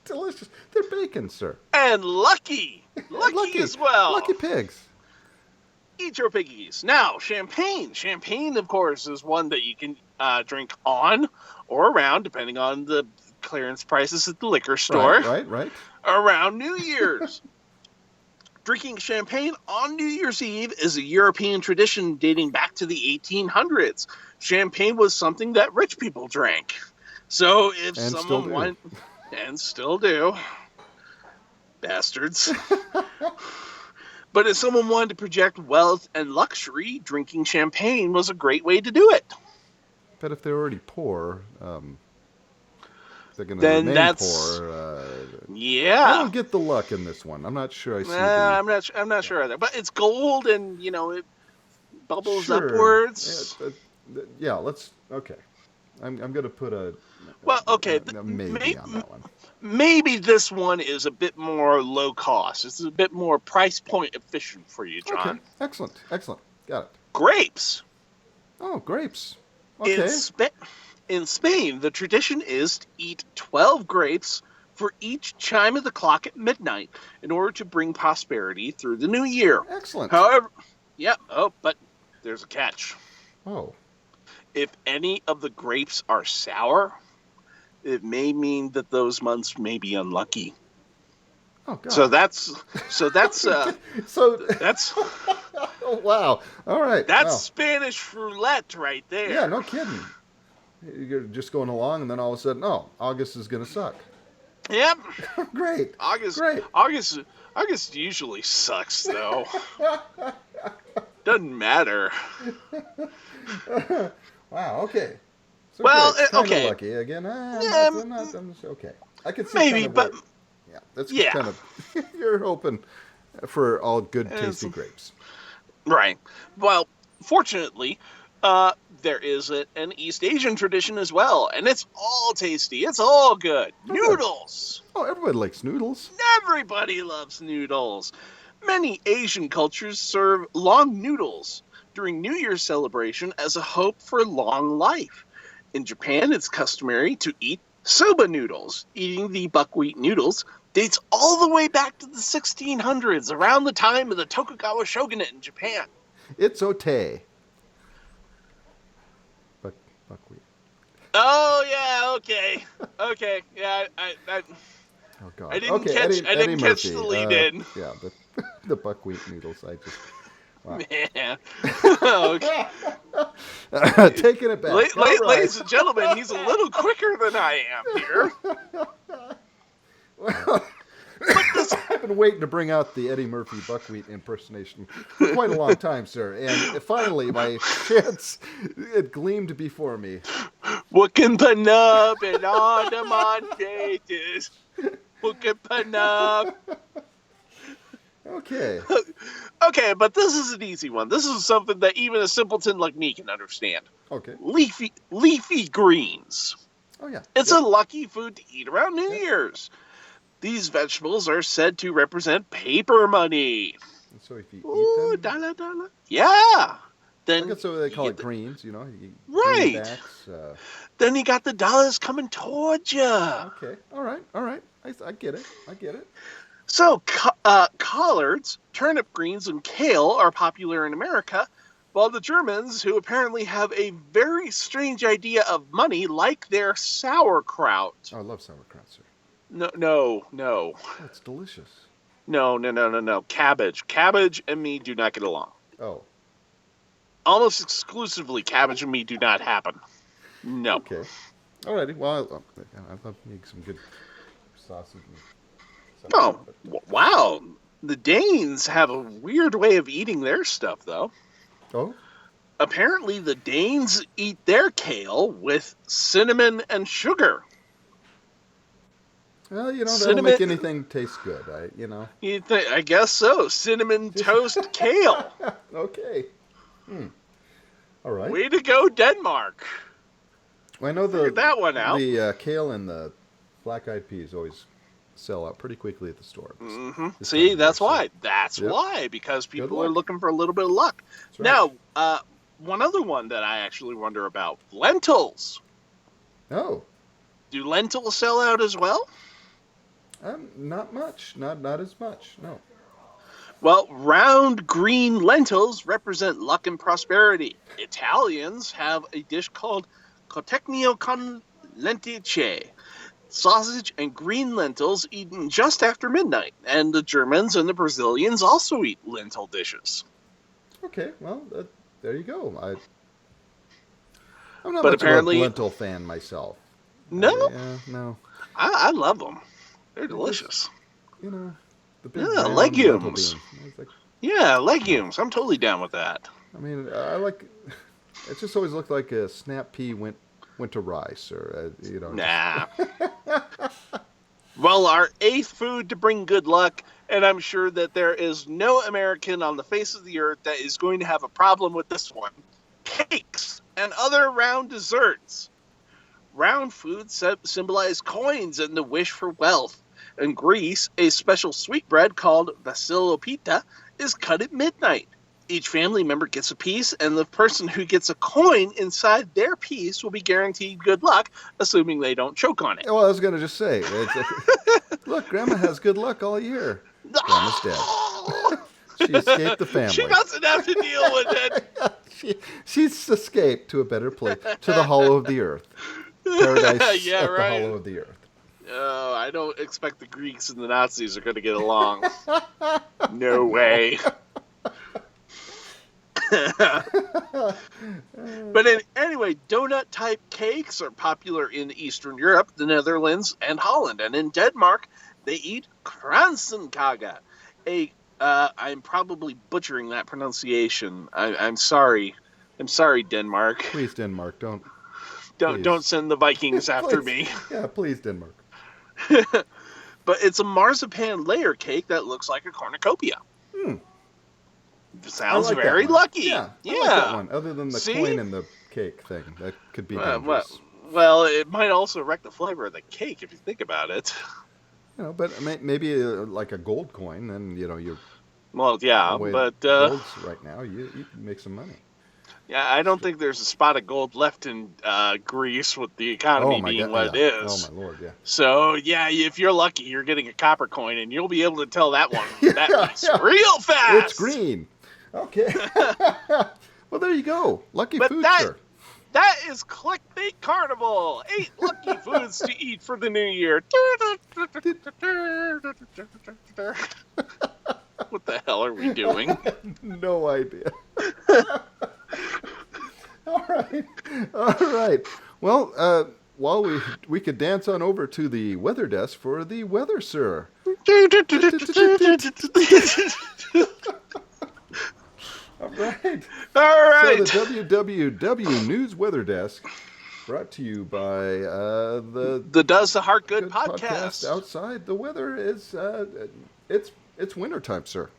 Delicious. They're bacon, sir. And lucky as well. Lucky pigs. Eat your piggies. Now, champagne. Champagne, of course, is one that you can drink on or around, depending on the clearance prices at the liquor store. Right. Around New Year's. Drinking champagne on New Year's Eve is a European tradition dating back to the 1800s. Champagne was something that rich people drank. So if someone wanted, and still do, bastards. But if someone wanted to project wealth and luxury, drinking champagne was a great way to do it. But if they're already poor, they're going to remain poor. Yeah. I don't get the luck in this one. I'm not sure I see I'm not sure either. But it's gold, and it bubbles upwards. Yeah, let's. Okay, I'm going to put a maybe on that one. Maybe this one is a bit more low cost. It's a bit more price point efficient for you, John. Okay, excellent. Got it. Grapes. Oh, grapes. Okay. In Spain, the tradition is to eat 12 grapes for each chime of the clock at midnight in order to bring prosperity through the new year. Excellent. However, but there's a catch. Oh. If any of the grapes are sour, it may mean that those months may be unlucky. Oh God. So that's Oh wow. All right. That's Spanish roulette right there. Yeah, no kidding. You're just going along, and then all of a sudden, August is going to suck. Yep. Great. August usually sucks though. Doesn't matter. Wow. Okay. So okay. Lucky again. Okay. I can see maybe, but that's kind of you're hoping for all good, tasty grapes. Right. Well, fortunately, there is an East Asian tradition as well, and it's all tasty. It's all good. Noodles. Oh, everybody likes noodles. Everybody loves noodles. Many Asian cultures serve long noodles during New Year's celebration as a hope for long life. In Japan, it's customary to eat soba noodles. Eating the buckwheat noodles dates all the way back to the 1600s, around the time of the Tokugawa shogunate in Japan. It's ote. Buckwheat. Oh yeah, okay, yeah. Oh God. I didn't Okay, catch. I Eddie didn't catch Murphy. the lead in. Yeah, the buckwheat noodles. I just wow. Man. Okay. Taking it back. All right. Ladies and gentlemen, he's a little quicker than I am here. Well, I've been waiting to bring out the Eddie Murphy buckwheat impersonation for quite a long time, sir. And finally, my chance, it gleamed before me. Looking up and on the Mondays. Looking up. Okay. Okay, but this is an easy one. This is something that even a simpleton like me can understand. Okay. Leafy greens. Oh, yeah. It's a lucky food to eat around New Year's. These vegetables are said to represent paper money. And so if you Ooh, eat them... dollar. Yeah. Then I guess so they call it greens, you know. Right. Greenbacks, then you got the dollars coming towards you. Okay. All right. I get it. So, collards, turnip greens, and kale are popular in America, while the Germans, who apparently have a very strange idea of money, like their sauerkraut. Oh, I love sauerkraut, sir. No. Oh, it's delicious. No. Cabbage and me do not get along. Oh. Almost exclusively, cabbage and me do not happen. No. Okay. Alrighty. Well, I love making some good sausage. Oh, wow. The Danes have a weird way of eating their stuff, though. Oh? Apparently, the Danes eat their kale with cinnamon and sugar. Well, you know, that'll make anything taste good, I guess so. Cinnamon toast kale. Okay. All right. Way to go, Denmark. Well, I know Figured that one out. The kale and the black-eyed peas always sell out pretty quickly at the store. Mm-hmm. See, that's why. That's why, because people are looking for a little bit of luck. Right. Now, one other one that I actually wonder about, lentils. Oh. Do lentils sell out as well? Not much. Not as much, no. Well, round green lentils represent luck and prosperity. Italians have a dish called cotechino con lentice, sausage and green lentils eaten just after midnight. And the Germans and the Brazilians also eat lentil dishes. Okay, well, there you go. I'm not but much apparently, of a lentil fan myself. No? No. I love them. They're delicious. You know, the big legumes. Like, yeah, legumes. I'm totally down with that. I mean, it just always looked like a snap pea went to rice, or Nah. Well, our eighth food to bring good luck, and I'm sure that there is no American on the face of the earth that is going to have a problem with this one. Cakes and other round desserts. Round foods symbolize coins and the wish for wealth. In Greece, a special sweetbread called vasilopita is cut at midnight. Each family member gets a piece, and the person who gets a coin inside their piece will be guaranteed good luck, assuming they don't choke on it. Well, I was going to just say, look, Grandma has good luck all year. Grandma's dead. She escaped the family. She doesn't have to deal with it. She's escaped to a better place, to the hollow of the earth. Paradise yeah, at right. the hollow of the earth. Oh, I don't expect the Greeks and the Nazis are going to get along. No way. But anyway, donut-type cakes are popular in Eastern Europe, the Netherlands, and Holland. And in Denmark, they eat kransenkage. I'm probably butchering that pronunciation. I'm sorry. I'm sorry, Denmark. Please, Denmark, don't send the Vikings after me. Yeah, please, Denmark. But it's a marzipan layer cake that looks like a cornucopia. Sounds like very lucky. Yeah. I like that one. Other than the coin and the cake thing, that could be dangerous. Well, it might also wreck the flavor of the cake if you think about it. But maybe like a gold coin, then you're. Well, yeah, but gold's right now, you can make some money. Yeah, I don't think there's a spot of gold left in Greece with the economy being what it is. Oh, my Lord, yeah. So, yeah, if you're lucky, you're getting a copper coin, and you'll be able to tell that one real fast. It's green. Okay. Well, there you go. Lucky food, sir. That is Clickbait Carnival. 8 lucky foods to eat for the new year. What the hell are we doing? No idea. All right. Well, while we could dance on over to the weather desk for the weather, sir. All right. All right. So the WWW News Weather Desk, brought to you by the Does the Heart Good podcast. Outside, the weather is it's wintertime, sir.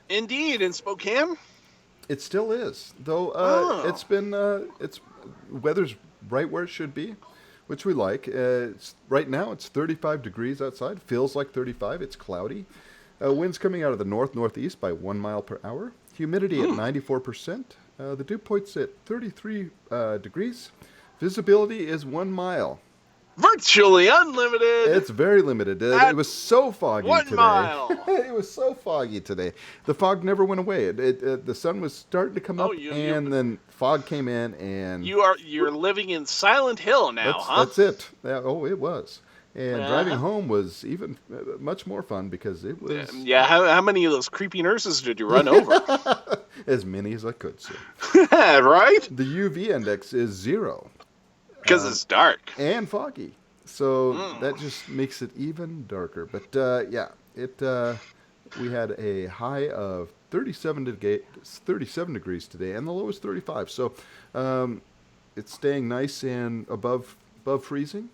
Indeed, in Spokane. It still is, though. It's been weather's right where it should be, which we like. Right now it's 35 degrees outside. Feels like 35. It's cloudy. Winds coming out of the northeast by 1 mile per hour. Humidity at 94%. The dew point's at 33 degrees. Visibility is 1 mile. Virtually unlimited. It's very limited. It was so foggy 1 today. mile. It was so foggy today. The fog never went away. The sun was starting to come up, and then fog came in, and you're living in Silent Hill now, huh? That's it. It was. And driving home was even much more fun because it was... Yeah, how many of those creepy nurses did you run over? As many as I could, sir. Right? The UV index is 0. Because it's dark. And foggy. So that just makes it even darker. But, we had a high of 37 degrees today, and the low is 35. So it's staying nice and above freezing.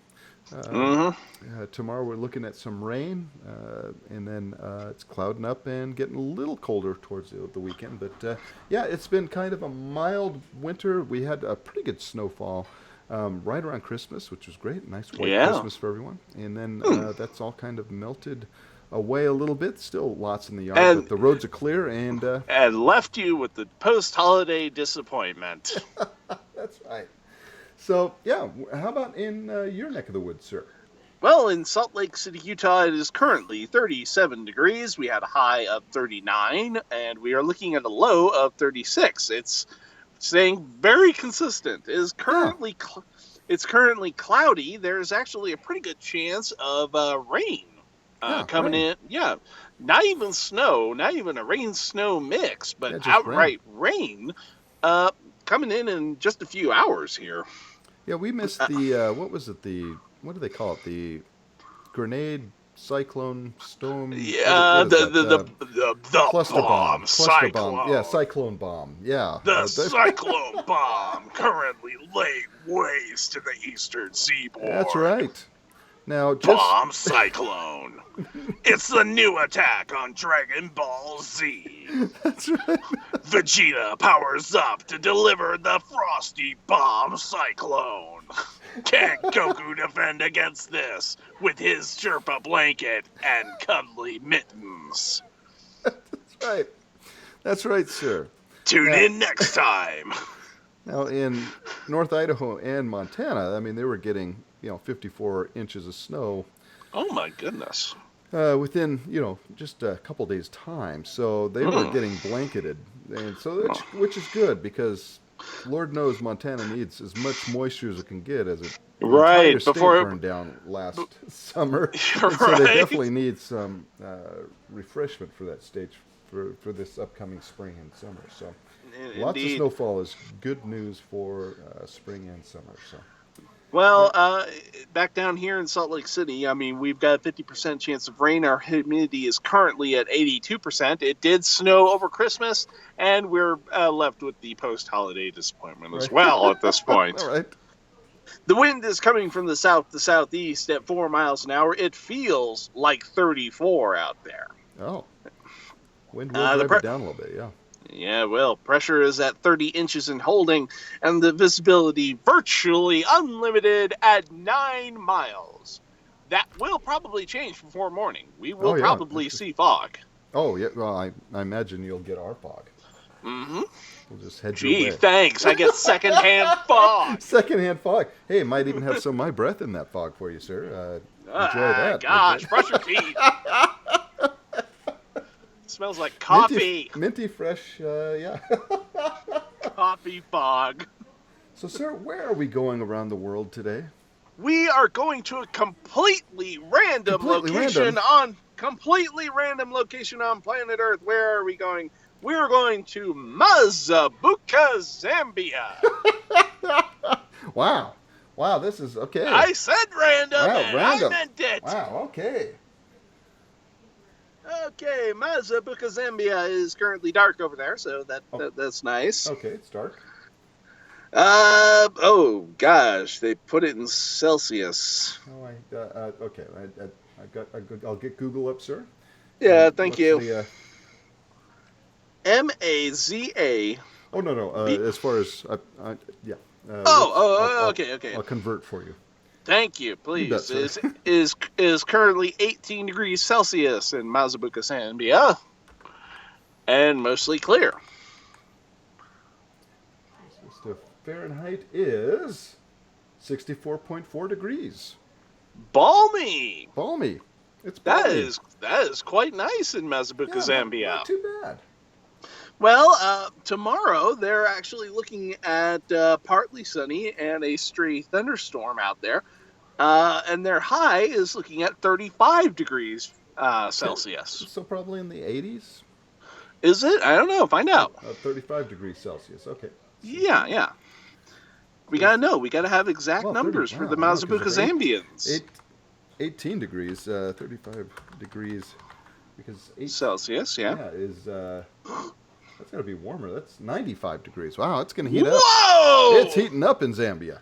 Tomorrow we're looking at some rain, and then it's clouding up and getting a little colder towards the weekend. But it's been kind of a mild winter. We had a pretty good snowfall right around Christmas, which was great. Nice white Christmas for everyone. And then that's all kind of melted away a little bit. Still lots in the yard, but the roads are clear and left you with the post-holiday disappointment. That's right. So, how about in your neck of the woods, sir? Well, in Salt Lake City, Utah, it is currently 37 degrees. We had a high of 39, and we are looking at a low of 36. It's staying very consistent. It's currently cloudy. There's actually a pretty good chance of rain coming in. Yeah, not even snow, not even a rain-snow mix, but outright rain coming in just a few hours here. Yeah, we missed the, what do they call it? The grenade, cyclone, storm? Yeah, the cluster bomb. Cyclone. Bomb. Yeah, cyclone bomb. Yeah. The cyclone bomb currently laying waste to the eastern seaboard. That's right. Now, Bomb Cyclone. It's the new attack on Dragon Ball Z. That's right. Vegeta powers up to deliver the Frosty Bomb Cyclone. Can Goku defend against this with his Sherpa blanket and cuddly mittens? That's right, sir. Tune in next time. Now, in North Idaho and Montana, I mean, they were getting 54 inches of snow. Oh my goodness! Within just a couple days' time, so they were getting blanketed, and so which is good because Lord knows Montana needs as much moisture as it can get as it before burned down last summer. So they definitely need some refreshment for that stage for this upcoming spring and summer. So lots of snowfall is good news for spring and summer. So. Well, back down here in Salt Lake City, I mean, we've got a 50% chance of rain. Our humidity is currently at 82%. It did snow over Christmas, and we're left with the post-holiday disappointment as well at this point. All right. The wind is coming from the south to southeast at 4 miles an hour. It feels like 34 out there. Oh. Wind will drive it down a little bit, yeah. Yeah, well, pressure is at 30 inches and holding, and the visibility virtually unlimited at 9 miles. That will probably change before morning. We will probably see fog. Oh, yeah. Well, I imagine you'll get our fog. Mm-hmm. We'll just head your way. Gee, thanks. I get secondhand fog. Secondhand fog. Hey, might even have some of my breath in that fog for you, sir. Enjoy that. Gosh, brush your teeth. Smells like coffee. Minty fresh, yeah. Coffee fog. So, sir, where are we going around the world today? We are going to a completely random location on planet Earth. Where are we going? We're going to Mazabuka, Zambia. Wow. Wow, this is okay. I said random, Wow, and random. I meant it. Wow, okay. Okay, Mazabuka, Zambia is currently dark over there, so that's nice. Okay, it's dark. Oh gosh, they put it in Celsius. Oh, okay. I'll get Google up, sir. Yeah, thank you. The, Maza. Oh no. As far as yeah. Okay. I'll convert for you. Thank you, please. Is currently 18 degrees Celsius in Mazabuka, Zambia, and mostly clear. The Fahrenheit is 64.4 degrees. Balmy. Balmy. It's balmy. That is quite nice in Mazabuka, Zambia. Not too bad. Well, tomorrow they're actually looking at partly sunny and a stray thunderstorm out there. And their high is looking at 35 degrees Celsius. So probably in the 80s? Is it? I don't know. Find out. 35 degrees Celsius. Okay. Yeah. We got to know. We got to have exact numbers for the Mazabuka Zambians. 18 degrees, 35 degrees. Because Celsius, yeah. Yeah, is... that's got to be warmer. That's 95 degrees. Wow, it's going to heat up. Whoa! It's heating up in Zambia.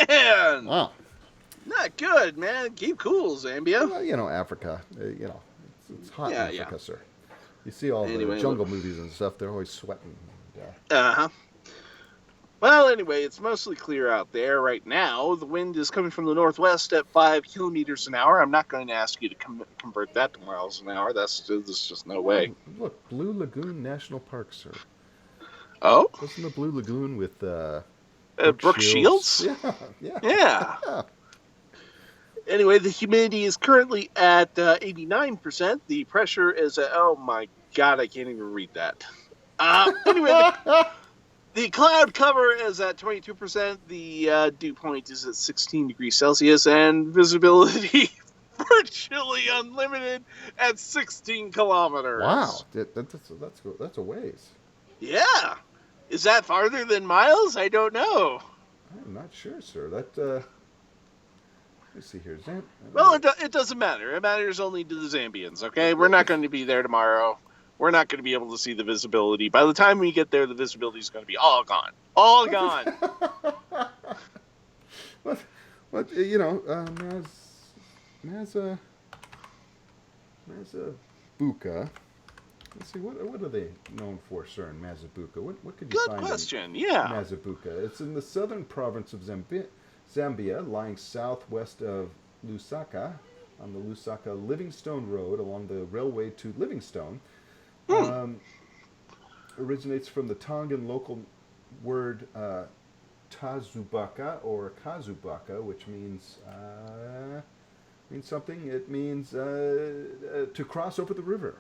Man! Wow. Not good, man. Keep cool, Zambia. Well, Africa. It's hot in Africa, sir. You see all the jungle movies and stuff. They're always sweating. Uh-huh. Well, anyway, it's mostly clear out there right now. The wind is coming from the northwest at 5 kilometers an hour. I'm not going to ask you to convert that to miles an hour. There's just no way. Look, Blue Lagoon National Park, sir. Oh? Wasn't the Blue Lagoon with Brooke Shields? Yeah. Anyway, the humidity is currently at 89%. The pressure is at, oh my god, I can't even read that. Anyway, the cloud cover is at 22%. The dew point is at 16 degrees Celsius, and visibility virtually unlimited at 16 kilometers. Wow, that's a ways. Yeah. Is that farther than miles? I don't know. I'm not sure, sir. Let me see here. Well, it doesn't matter. It matters only to the Zambians, okay? We're not going to be there tomorrow. We're not going to be able to see the visibility. By the time we get there, the visibility is going to be all gone. All gone. Mazabuka. Let's see, what are they known for, sir, in Mazabuka? What could you Good find question, in Mazabuka? It's in the southern province of Zambia, lying southwest of Lusaka, on the Lusaka-Livingstone Road along the railway to Livingstone. Originates from the Tongan local word Tazubaka or Kazubaka, which means something. It means to cross over the river.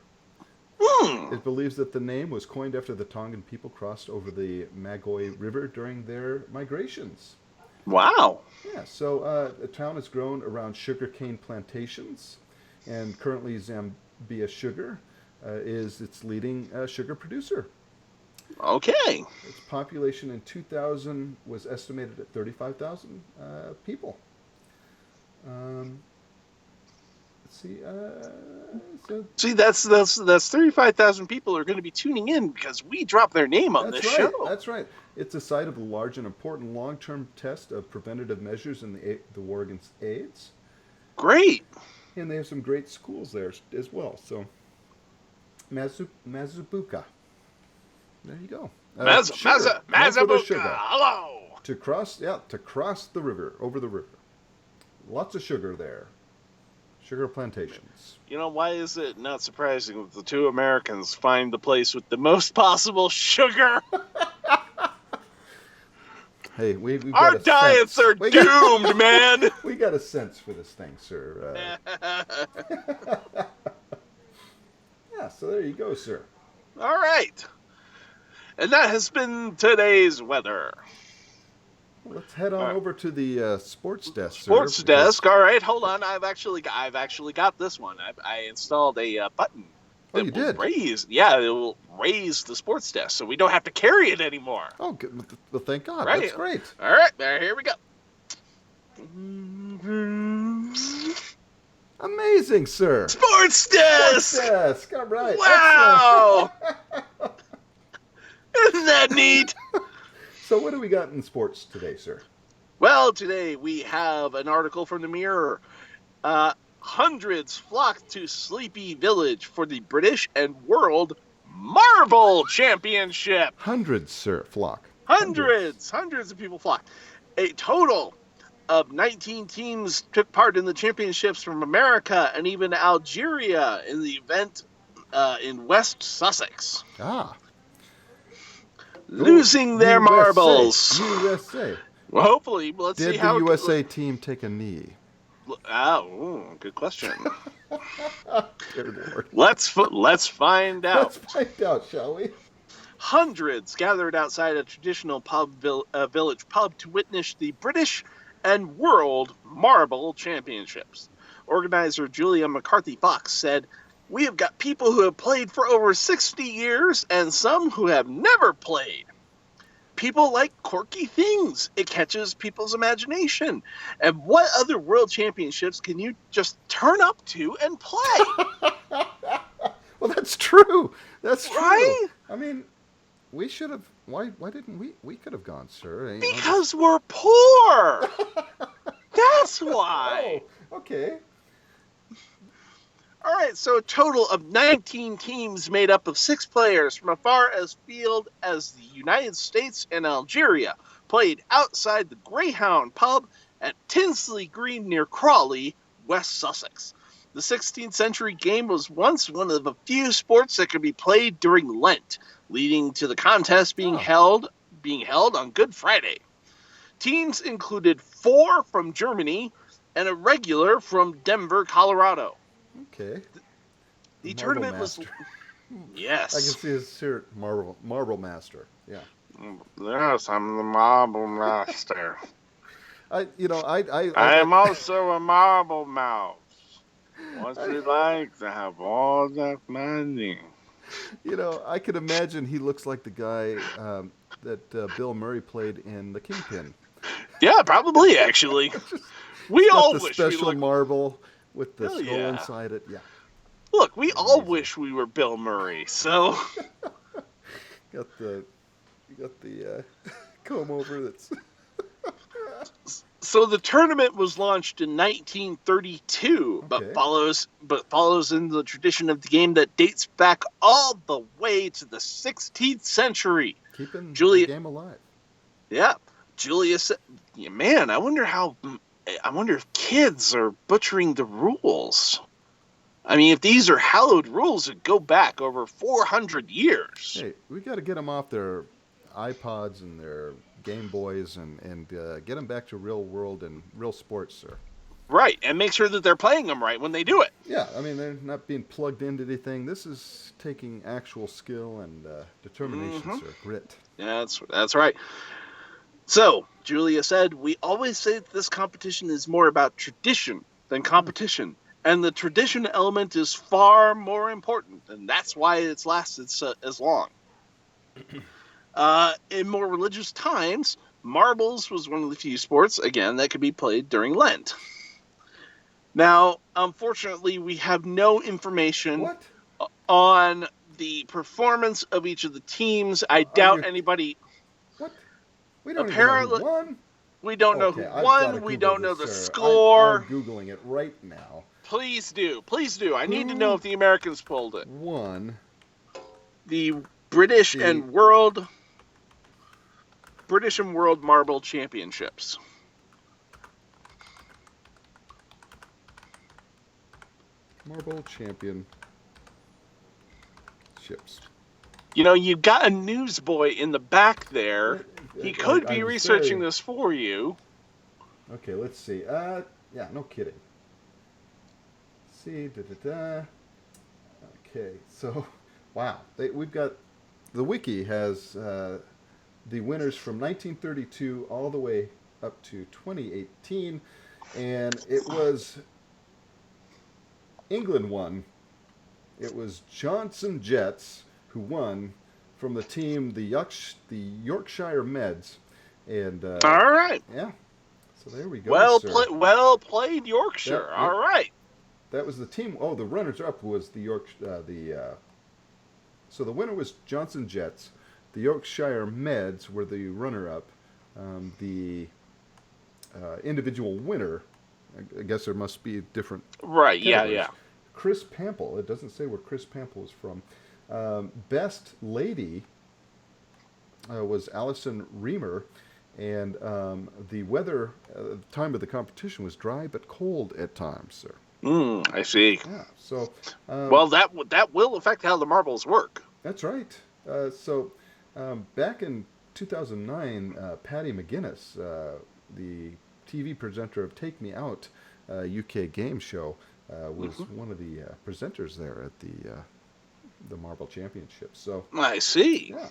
It believes that the name was coined after the Tongan people crossed over the Magoi River during their migrations. Wow. Yeah, so the town has grown around sugarcane plantations, and currently Zambia Sugar is its leading sugar producer. Okay. Its population in 2000 was estimated at 35,000 people. See, that's 35,000 people are going to be tuning in because we drop their name on this show. That's right. It's a site of a large and important long-term test of preventative measures in the war against AIDS. Great. And they have some great schools there as well. So, Mazabuka. There you go. Mazabuka. Hello. To cross the river, over the river. Lots of sugar there. Sugar plantations. You know, why is it not surprising that the two Americans find the place with the most possible sugar? Hey, we've our got a diets sense. are doomed, man. We got a sense for this thing, sir. Yeah, so there you go, sir. All right. And that has been today's weather. Let's head on All right. over to the sports desk, sir. Sports because- desk. All right, hold on. I've actually got this one. I installed a button Oh, that you will did? raise. Yeah, it will raise the sports desk, so we don't have to carry it anymore. Oh, good. Well, thank God. Right. That's great. All right, here we go. Amazing, sir. Sports desk. Sports desk. All right. Wow. Excellent. Isn't that neat? So what do we got in sports today, sir? Well, today we have an article from the Mirror. Hundreds flocked to Sleepy Village for the British and World Marble Championship. Hundreds, sir. Flock. Hundreds of people flocked. A total of 19 teams took part in the championships from America and even Algeria in the event in West Sussex. Ah. Losing their USA. marbles. USA. Well, hopefully, let's Did see how the USA team take a knee? Good question. Dear Lord. Let's find out. Let's find out, shall we? Hundreds gathered outside a traditional village pub to witness the British and World Marble Championships. Organizer Julia McCarthy Fox said, "We have got people who have played for over 60 years and some who have never played. People like quirky things. It catches people's imagination. And what other world championships can you just turn up to and play?" Well, that's true. That's true. Right? I mean, we should have. Why didn't we? We could have gone, sir. Because we're poor. That's why. Oh, okay. All right, so a total of 19 teams made up of 6 players from as far afield as the United States and Algeria played outside the Greyhound pub at Tinsley Green near Crawley, West Sussex. The 16th century game was once one of the few sports that could be played during Lent, leading to the contest being held on Good Friday. Teams included 4 from Germany and a regular from Denver, Colorado. Okay. The Marble tournament Master. was yes. I can see his shirt, Marble Master. Yeah. Yes, I'm the Marble Master. I I'm also a marble mouse. What's it like to have all that money? I could imagine he looks like the guy that Bill Murray played in The Kingpin. Yeah, probably actually. We all Got the wish we special looked. marble with the Hell skull yeah. inside it. Yeah. Look, we all wish we were Bill Murray. So You got the comb over that's. So the tournament was launched in 1932, but follows in the tradition of the game that dates back all the way to the 16th century. Keeping Julia- the game alive. Yeah, Julia said, "Man, I wonder if kids are butchering the rules. I mean, if these are hallowed rules that go back over 400 years." Hey, we got to get them off their iPods and their Game Boys and get them back to real world and real sports, sir. Right, and make sure that they're playing them right when they do it. Yeah, I mean, they're not being plugged into anything. This is taking actual skill and determination, sir. Grit. Yeah, that's right. So, Julia said, "We always say that this competition is more about tradition than competition. And the tradition element is far more important, and that's why it's lasted as long. In more religious times, marbles was one of the few sports, again, that could be played during Lent. Now, unfortunately, we have no information on the performance of each of the teams. I doubt anybody... What? We don't Apparently, even know who won. We don't know Okay, who I've won. gotta We Google don't know this, the sir. score. I'm Googling it right now. Please do. Please do. I need to know if the Americans pulled it. Won The British and World Marble Championships. Marble Championships. You've got a newsboy in the back there. He could be I'm researching sorry. this for you. Okay, let's see. Yeah, no kidding. See, Okay, so, wow. We've got, the wiki has the winners from 1932 all the way up to 2018, and it was England won. It was Johnson Jets who won from the team, the Yorkshire Meds, and All right. yeah. So there we go. Well played, Yorkshire. Yep, All right. that was the team. Oh, the runners-up was so the winner was Johnson Jets. The Yorkshire Meds were the runner-up. The individual winner, I guess there must be different. Right. Yeah. categories. Yeah. Chris Pample. It doesn't say where Chris Pample is from. Best lady was Allison Reamer, and the weather at the time of the competition was dry but cold at times, sir. I see. Yeah. So. Well, that will affect how the marbles work. That's right. Back in 2009, Patty McGuinness, the TV presenter of Take Me Out, UK game show, was one of the presenters there at the Marble Championships. So I see. yeah.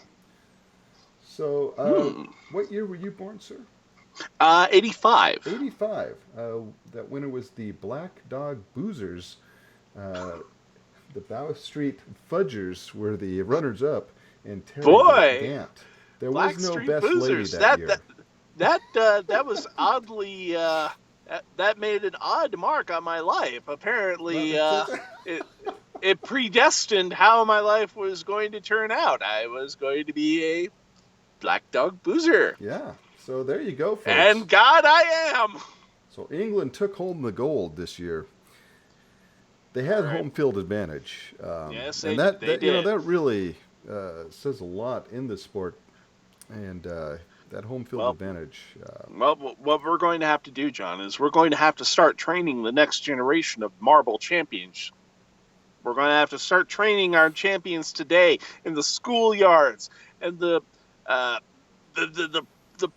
So what year were you born, sir? 85. 85. That winner was the Black Dog Boozers. The Bow Street Fudgers were the runners-up, and Terry Gant. There Black was no Street best Boozers. lady that year. That was oddly that made an odd mark on my life. Apparently, it predestined how my life was going to turn out. I was going to be a Black Dog Boozer. Yeah. So there you go, folks. And God, I am. So England took home the gold this year. They had home field advantage. Yes, and they did. did. That really says a lot in the sport. And that home field advantage. Well, what we're going to have to do, John, is we're going to have to start training the next generation of marble champions. We're going to have to start training our champions today in the schoolyards and the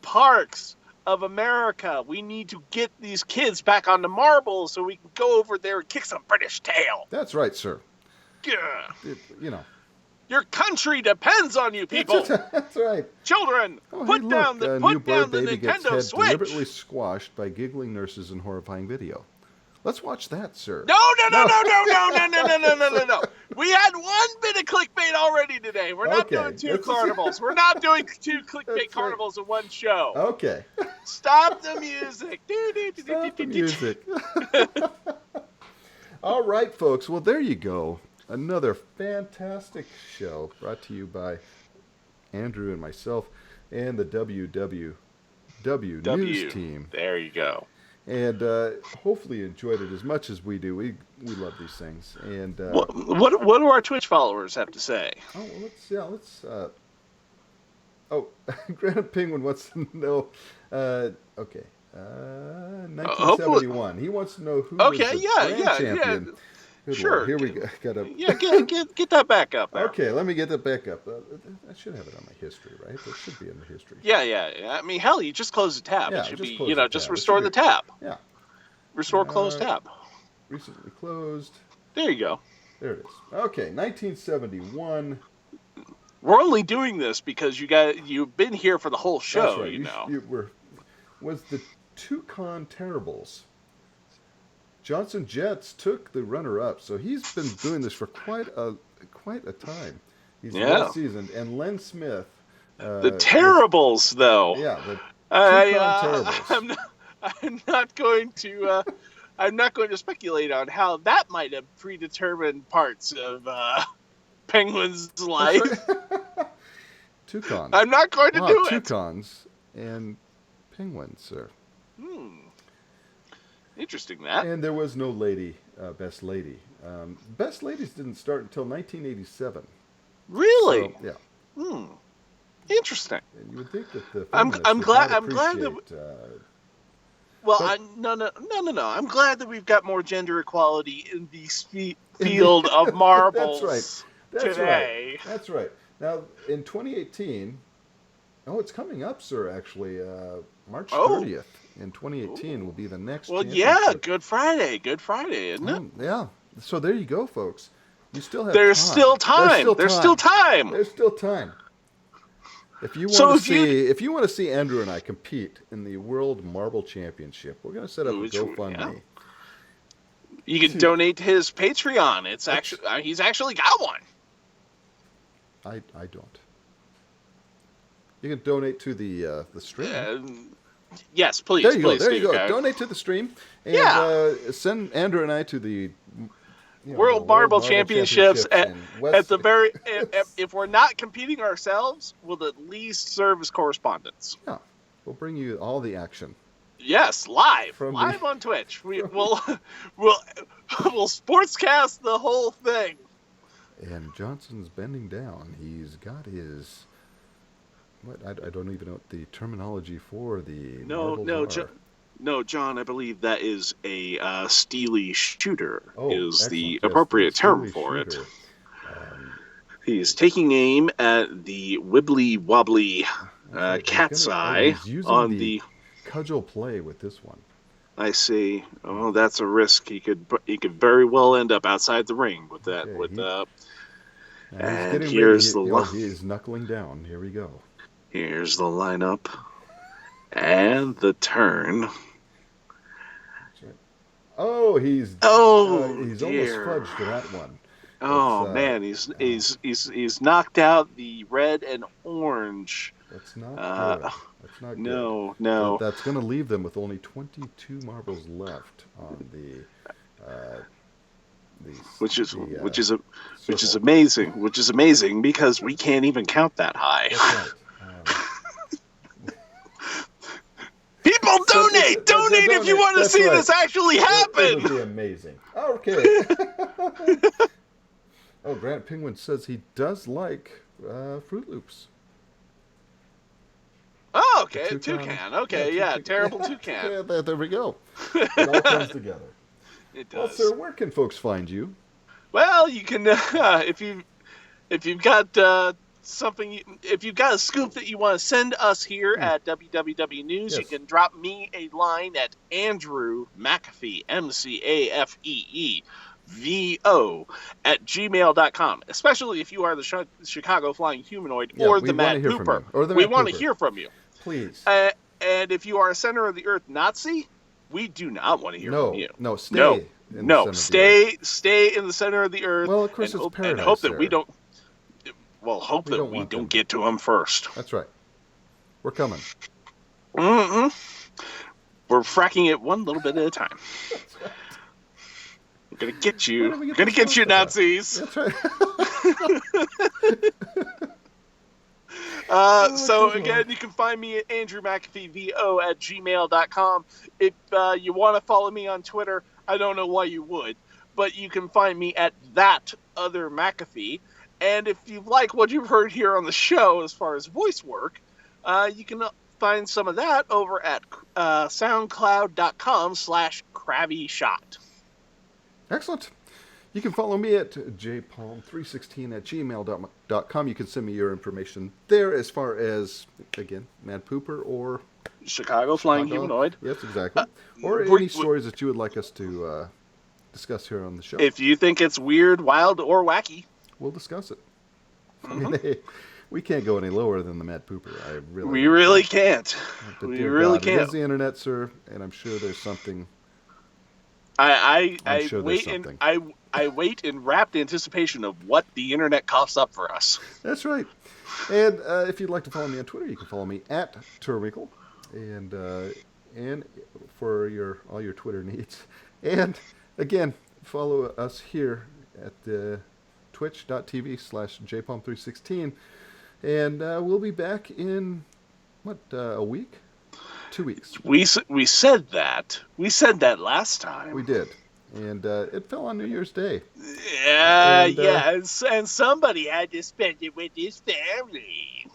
parks of America. We need to get these kids back on the marbles so we can go over there and kick some British tail. That's right, sir. Yeah. Your country depends on you, people. That's right. Children, put down the baby gets Nintendo head Switch. deliberately squashed by giggling nurses in horrifying video. Let's watch that, sir. No. We had one bit of clickbait already today. We're not doing two carnivals. We're not doing two clickbait carnivals in one show. Okay. Stop the music. Stop the music. All right, folks. Well, there you go. Another fantastic show brought to you by Andrew and myself and the WWW News team. There you go. And hopefully you enjoyed it as much as we do. We love these things. And what do our Twitch followers have to say? Oh, well, let's. Granite Penguin wants to know. Okay. 1971. He wants to know who was the grand champion. Good sure. Lord. Here we go. Get that back up there. Okay, let me get that back up. I should have it on my history, right? It should be in the history. Yeah. I mean, hell, you just close the tab. Yeah, it should be, close the just tab. restore the tab. Yeah. Restore closed tab. Recently closed. There you go. There it is. Okay, 1971. We're only doing this because you've been here for the whole show. That's right. Was the Toucan Terribles. Johnson Jets took the runner-up, so he's been doing this for quite a time. He's well seasoned, and Len Smith. The Terribles, though. Yeah, the Toucan Terribles. I'm not going to speculate on how that might have predetermined parts of Penguin's life. Toucans. I'm not going to do it. Toucans and Penguins, sir. Interesting that. And there was no best lady. Best ladies didn't start until 1987. Really? So, yeah. Interesting. And you would think that the I'm glad that. Well, no. I'm glad that we've got more gender equality in the field of marbles. That's today. Right. That's right. Now in 2018, it's coming up, sir. Actually, March 30th. In 2018 will be the next. Well, yeah, Good Friday, isn't it? Yeah. So there you go, folks. You still have. There's still time. There's still time. There's still time. If you want So to if you- see, if you want to see Andrew and I compete in the World Marble Championship, we're going to set up a Which- GoFundMe. You can donate to his Patreon. It's actually he's actually got one. I don't. You can donate to the stream. Yes, please. There you please go. There you do, go. guys. Donate to the stream and Yeah. send Andrew and I to the World Marble Championships in at the very. If we're not competing ourselves, we'll at least serve as correspondents. Yeah, we'll bring you all the action. Yes, live From on Twitch. We'll sportscast the whole thing. And Johnson's bending down. He's got his. What I don't even know what the terminology for the marbles are. No, John. I believe that is a steely shooter. Oh, is the excellent. Yes, appropriate the term steely for it. shooter. He's taking aim at the wibbly wobbly Right, cat's he's eye using on the cudgel play with this one. I see. Oh, that's a risk. He could very well end up outside the ring with that. Okay, And he's getting here's ready. the He is knuckling down. Here we go. Here's the lineup and the turn. Oh, he's Oh, he's dear. almost fudged to that one. Oh It's, man, he's knocked out the red and orange. That's not Uh, good. That's not good. No. But that's going to leave them with only 22 marbles left on Which is circle. amazing. Which is amazing because we can't even count that high. That's right. People donate if you want to That's see right. this actually That would happen. be amazing. Okay. Oh, Grant Penguin says he does like Fruit Loops. Oh, okay, Toucan. toucan. Okay, yeah, terrible toucan. Yeah, there we go. It all comes together. It Well, does. sir, where can folks find you? Well, you can if you've got something, if you've got a scoop that you want to send us here at WWW News, you Yes. can drop me a line at Andrew McAfee, MCAFEEVO at gmail.com. Especially if you are the Chicago Flying Humanoid Yeah, or we the wanna Mad hear from Pooper. you. Or the We Mad want to Pooper. hear from you. Please. And if you are a center of the earth Nazi, we do not want to hear from you. No, stay. No, in no, the center of the earth. stay in the center of the earth. Well, of course, and it's hope, paradise and hope that there. we don't. Well, hope We that don't we want them. don't get to them first. That's right. We're coming. Mm-mm. We're fracking it one little bit at a time. We're gonna get you. Where did we We're get gonna this get you, from? Nazis. That's right. So good again, Lord. you can find me at AndrewMcAfeeVO at gmail.com. If you want to follow me on Twitter, I don't know why you would, but you can find me at that other McAfee. And if you like what you've heard here on the show as far as voice work, you can find some of that over at soundcloud.com/CrabbyShot. Excellent. You can follow me at jpalm316@gmail.com. You can send me your information there as far as, again, Mad Pooper or Chicago Flying Hot Dog. Humanoid. Yes, exactly. Or we- any stories that you would like us to discuss here on the show. If you think it's weird, wild, or wacky, We'll discuss it. I mean, hey, we can't go any lower than the Mad Pooper. we really can't. But We dear really God, It can't. is the internet, sir, and I'm sure there's something. I sure wait there's in something. I wait in rapt anticipation of what the internet coughs up for us. That's right. And if you'd like to follow me on Twitter, you can follow me at Turwinkle, and for all your Twitter needs. And again, follow us here at twitch.tv/jpalm316, and we'll be back in a week, 2 weeks. We said that last time. We did, and it fell on New Year's Day. Yeah, And, and somebody had to spend it with his family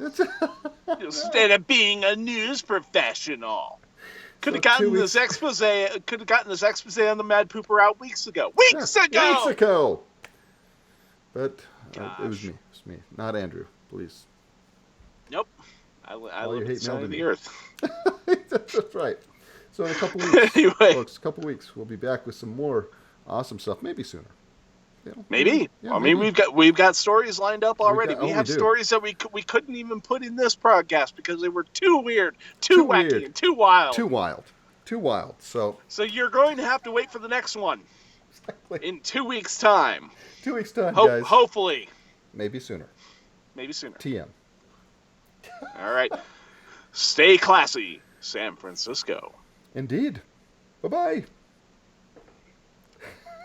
instead of being a news professional. Could have So 2 gotten weeks- this expose. Could have gotten this expose on the Mad Pooper out weeks ago. Weeks ago. Weeks ago. But it was Gosh. me. It was me, not Andrew. Please. Nope. I All live your at the hate mail center to of me. the earth. That's right. So in a couple weeks, Anyway. folks, a couple weeks, we'll be back with some more awesome stuff. Maybe sooner. You know, Maybe. yeah, I mean, maybe. we've got stories lined up already. we have do. stories that we couldn't even put in this podcast because they were too weird, Too too wacky, weird. and too wild. Too wild. Too wild. So, So you're going to have to wait for the next one exactly. in 2 weeks' time. 2 weeks time, guys. Hopefully, Maybe sooner. maybe sooner. TM. All right. Stay classy, San Francisco. Indeed. Bye bye.